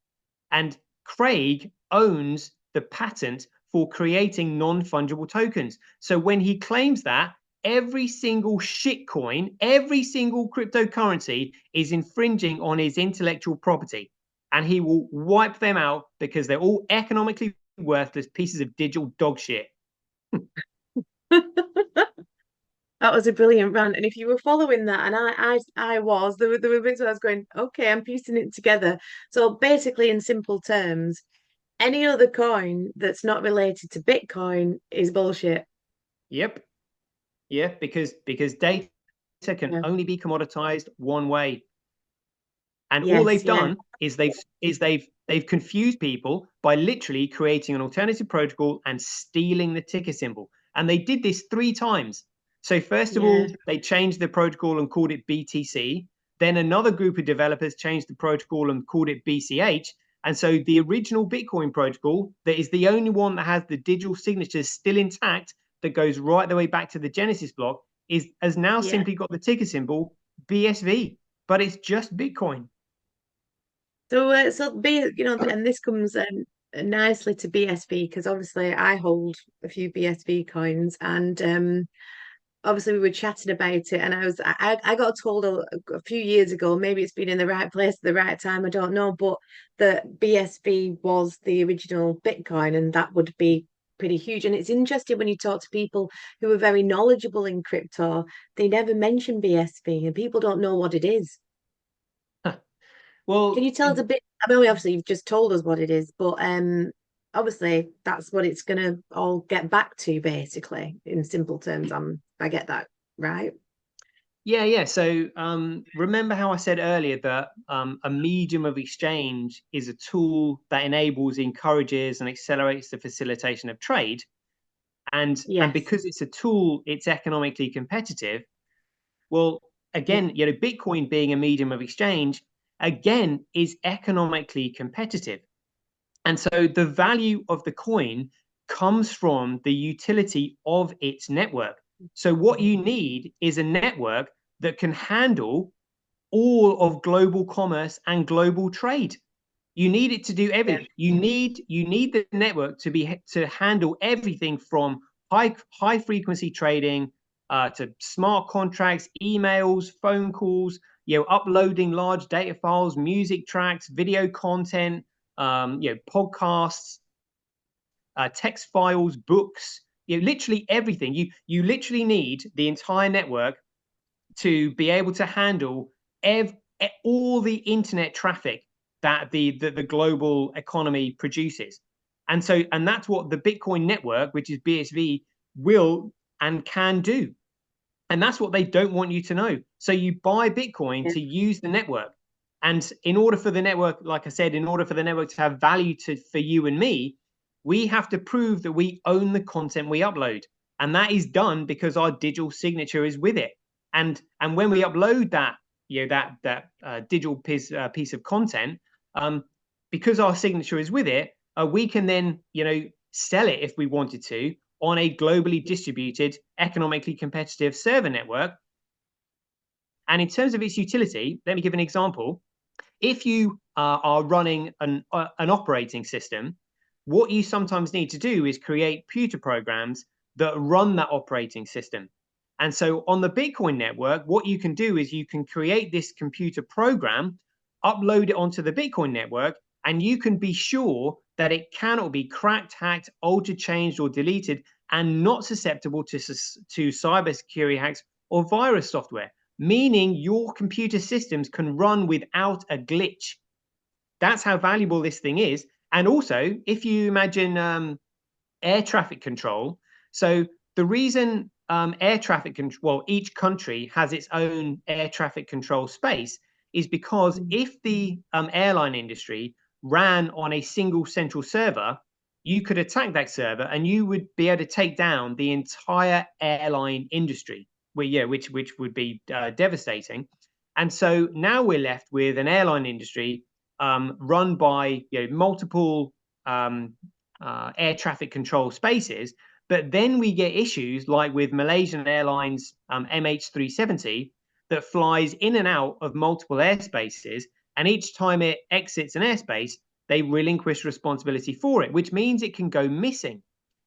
And Craig owns the patent for creating non-fungible tokens. So when he claims that, every single shitcoin, every single cryptocurrency is infringing on his intellectual property. And he will wipe them out because they're all economically worthless pieces of digital dog shit. That was a brilliant rant. And if you were following that, and I was, there were bits where I was going, okay, I'm piecing it together. So basically, in simple terms, any other coin that's not related to Bitcoin is bullshit. Yep. Yeah, because data can only be commoditized one way. And all they've done is they've confused people by literally creating an alternative protocol and stealing the ticker symbol. And they did this 3 times. So first of all, they changed the protocol and called it BTC. Then another group of developers changed the protocol and called it BCH. And so the original Bitcoin protocol, that is the only one that has the digital signatures still intact, that goes right the way back to the Genesis block, has now simply got the ticker symbol BSV, but it's just Bitcoin. So, and this comes nicely to BSV, because obviously I hold a few BSV coins, and obviously we were chatting about it, and I got told a few years ago, maybe it's been in the right place at the right time, I don't know, but that BSV was the original Bitcoin, and that would be pretty huge. And it's interesting when you talk to people who are very knowledgeable in crypto, they never mention BSV, and people don't know what it is. Can Well, you tell us a bit? I mean, obviously you've just told us what it is, but obviously that's what it's gonna all get back to, basically, in simple terms. I get that, right? yeah. So remember how I said earlier that a medium of exchange is a tool that enables, encourages, and accelerates the facilitation of trade. And Yes. because it's a tool, it's economically competitive. Well, Yeah. again, Bitcoin being a medium of exchange, again, is economically competitive. And so the value of the coin comes from the utility of its network. So what you need is a network that can handle all of global commerce and global trade. You need it to do Yeah. everything. You need the network to handle everything from high frequency trading to smart contracts, emails, phone calls, uploading large data files, music tracks, video content, podcasts, text files, books, literally everything. You literally need the entire network to be able to handle all the internet traffic that the global economy produces. And that's what the Bitcoin network, which is BSV, will and can do. And that's what they don't want you to know. So you buy Bitcoin Yeah. to use the network. And in order for the network, like I said, in order for the network to have value for you and me, we have to prove that we own the content we upload. And that is done because our digital signature is with it. And when we upload that, digital piece of content, um, because our signature is with it, we can then sell it if we wanted to on a globally distributed, economically competitive server network. And in terms of its utility, let me give an example. If you are running an operating system, what you sometimes need to do is create computer programs that run that operating system. And so on the Bitcoin network, what you can do is you can create this computer program, upload it onto the Bitcoin network, and you can be sure that it cannot be cracked, hacked, altered, changed, or deleted, and not susceptible to cybersecurity hacks or virus software, meaning your computer systems can run without a glitch. That's how valuable this thing is. And also, if you imagine air traffic control, so the reason air traffic control, well, each country has its own air traffic control space, is because if the airline industry ran on a single central server, you could attack that server and you would be able to take down the entire airline industry, which would be devastating. And so now we're left with an airline industry run by multiple air traffic control spaces. But then we get issues like with Malaysian Airlines MH370 that flies in and out of multiple airspaces. And each time it exits an airspace, they relinquish responsibility for it, which means it can go missing.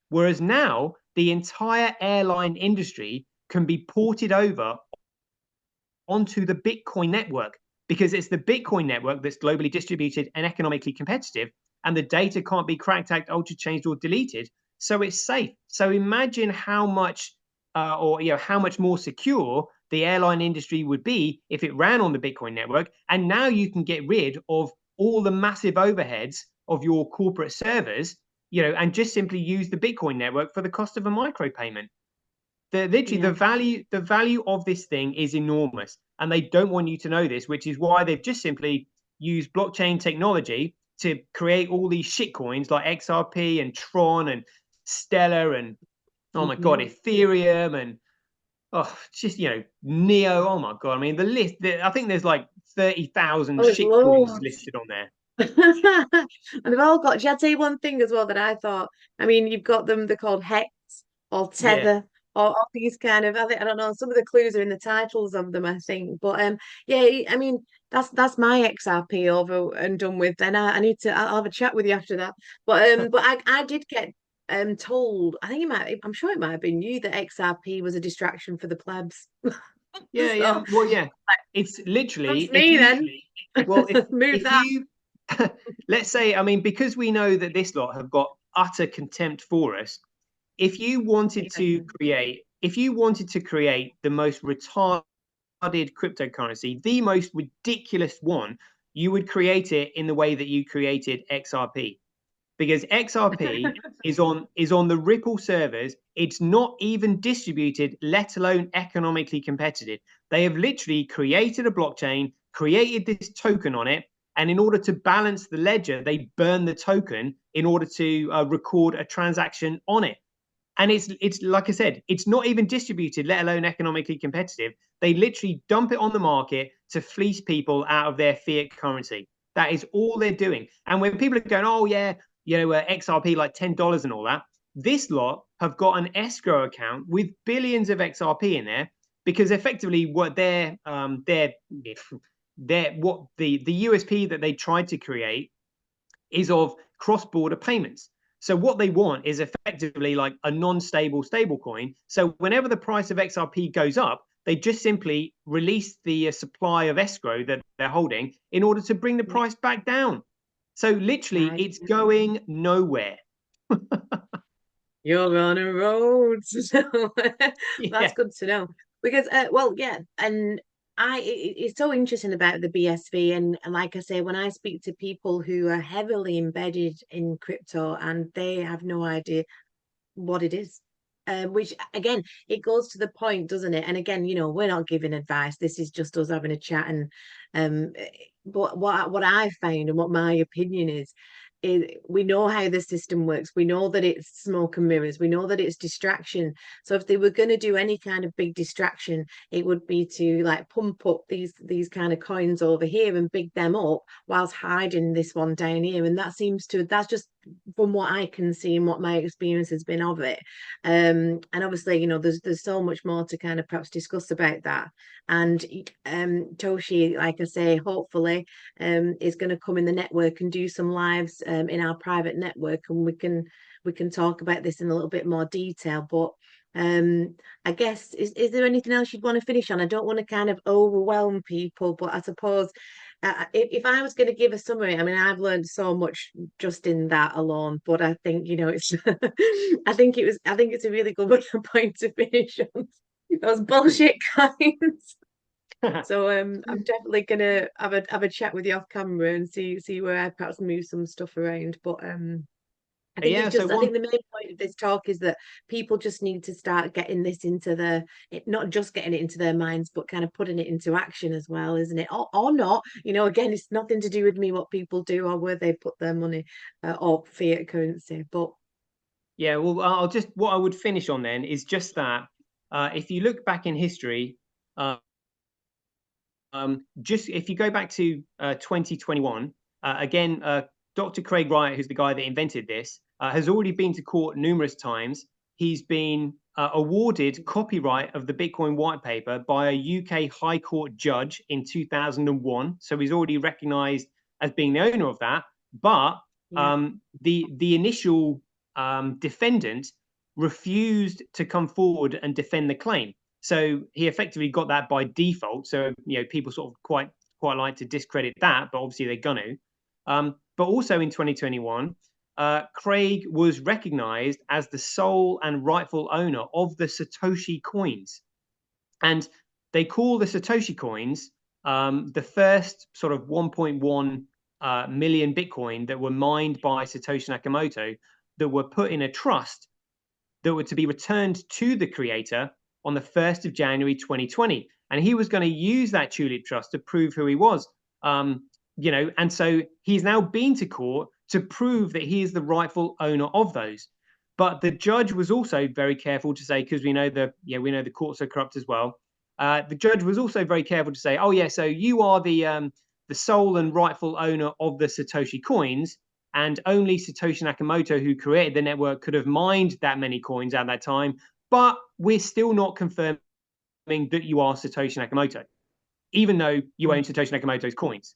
Whereas now the entire airline industry can be ported over onto the Bitcoin network because it's the Bitcoin network that's globally distributed and economically competitive, and the data can't be cracked, hacked, altered, changed, or deleted. So it's safe. So imagine how much, how much more secure the airline industry would be if it ran on the Bitcoin network. And now you can get rid of all the massive overheads of your corporate servers, and just simply use the Bitcoin network for the cost of a micropayment. Literally Yeah. the value of this thing is enormous, and they don't want you to know this, which is why they've just simply used blockchain technology to create all these shit coins like XRP and Tron and Stellar and, oh my god, Ethereum and just Neo. Oh my god, I mean the list. I think there's like 30,000 Oh, there's shit coins loads. listed on there. And they've all got, shall I tell you one thing as well that I thought? I mean, you've got them, they're called Hex or Yeah, Tether. or these kind of, I don't know, some of the clues are in the titles of them, I think. But yeah, I mean, that's my XRP over and done with. Then I need to, I'll have a chat with you after that. But I did get told, I think I'm sure it might have been you, that XRP was a distraction for the plebs. Yeah, So yeah. Well, yeah. It's literally that's me then. well, Move if that. you let's say, I mean, because we know that this lot have got utter contempt for us, if you wanted to create the most retarded cryptocurrency, the most ridiculous one, you would create it in the way that you created XRP, because XRP is on the Ripple servers. It's not even distributed, let alone economically competitive. They have literally created a blockchain, created this token on it, and in order to balance the ledger, they burn the token in order to record a transaction on it. And it's like I said, it's not even distributed, let alone economically competitive. They literally dump it on the market to fleece people out of their fiat currency. That is all they're doing. And when people are going, oh yeah, XRP like $10 and all that, this lot have got an escrow account with billions of XRP in there, because effectively what what the USP that they tried to create is of cross-border payments. So what they want is effectively like a non-stable stablecoin. So whenever the price of XRP goes up, they just simply release the supply of escrow that they're holding in order to bring the price back down. So literally, Right. it's going nowhere. You're on a road. So that's Yeah. good to know. Because well, yeah, and it's so interesting about the BSV, and like I say, when I speak to people who are heavily embedded in crypto and they have no idea what it is. Which again, it goes to the point, doesn't it? And again, we're not giving advice. This is just us having a chat. And but what I've found and what my opinion is we know how the system works. We know that it's smoke and mirrors. We know that it's distraction. So if they were going to do any kind of big distraction, it would be to like pump up these kind of coins over here and big them up whilst hiding this one down here. And that's just from what I can see and what my experience has been of it. And obviously, there's so much more to kind of perhaps discuss about that. And Toshi, like I say, hopefully is going to come in the network and do some lives in our private network, and we can talk about this in a little bit more detail. But I guess is there anything else you'd want to finish on? I don't want to kind of overwhelm people, but I suppose if I was going to give a summary, I mean, I've learned so much just in that alone. But I think it's, I think it's a really good point to finish on those bullshit coins. So I'm definitely gonna have a chat with you off camera and see where I perhaps move some stuff around. But I think Yeah. it's So just I think one, the main point of this talk is that people just need to start getting this into not just getting it into their minds, but kind of putting it into action as well, isn't it? Or not. Again, it's nothing to do with me what people do or where they put their money or fiat currency. But yeah. Well, what I would finish on then is just that if you look back in history, uh, just if you go back to 2021, again, Dr. Craig Wright, who's the guy that invented this, has already been to court numerous times. He's been awarded copyright of the Bitcoin white paper by a UK High Court judge in 2001. So he's already recognized as being the owner of that. But yeah, the initial defendant refused to come forward and defend the claim. So he effectively got that by default. So people sort of quite like to discredit that, but obviously they're gonna. But also in 2021, Craig was recognized as the sole and rightful owner of the Satoshi coins, and they call the Satoshi coins the first sort of 1.1 million Bitcoin that were mined by Satoshi Nakamoto, that were put in a trust that were to be returned to the creator on the 1st of January 2020. And he was going to use that Tulip Trust to prove who he was. And so he's now been to court to prove that he is the rightful owner of those. But the judge was also very careful to say, because we know the courts are corrupt as well. The judge was also very careful to say, oh yeah, so you are the sole and rightful owner of the Satoshi coins, and only Satoshi Nakamoto, who created the network, could have mined that many coins at that time. but we're still not confirming that you are Satoshi Nakamoto, even though you own Satoshi Nakamoto's coins.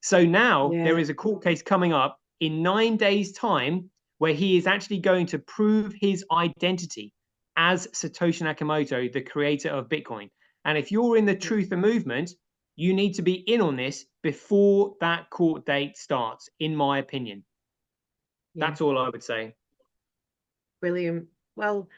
So now there is a court case coming up in 9 days' time where he is actually going to prove his identity as Satoshi Nakamoto, the creator of Bitcoin. And if you're in the Truther movement, you need to be in on this before that court date starts, in my opinion. That's all I would say. Brilliant. Well,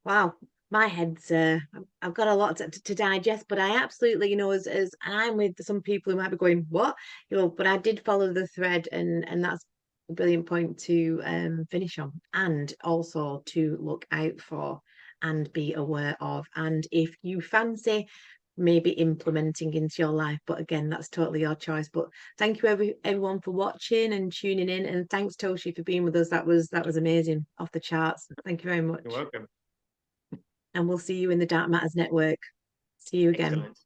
wow, my head's I've got a lot to digest, but I absolutely, you know, as I'm with some people who might be going, what? You know, but I did follow the thread, and that's a brilliant point to finish on, and also to look out for and be aware of. And if you fancy maybe implementing into your life, but again, that's totally your choice. But thank you everyone for watching and tuning in, and thanks Toshi for being with us. That was amazing, off the charts. Thank you very much. You're welcome. And we'll see you in the Dark Matters Network. See you again. Excellent.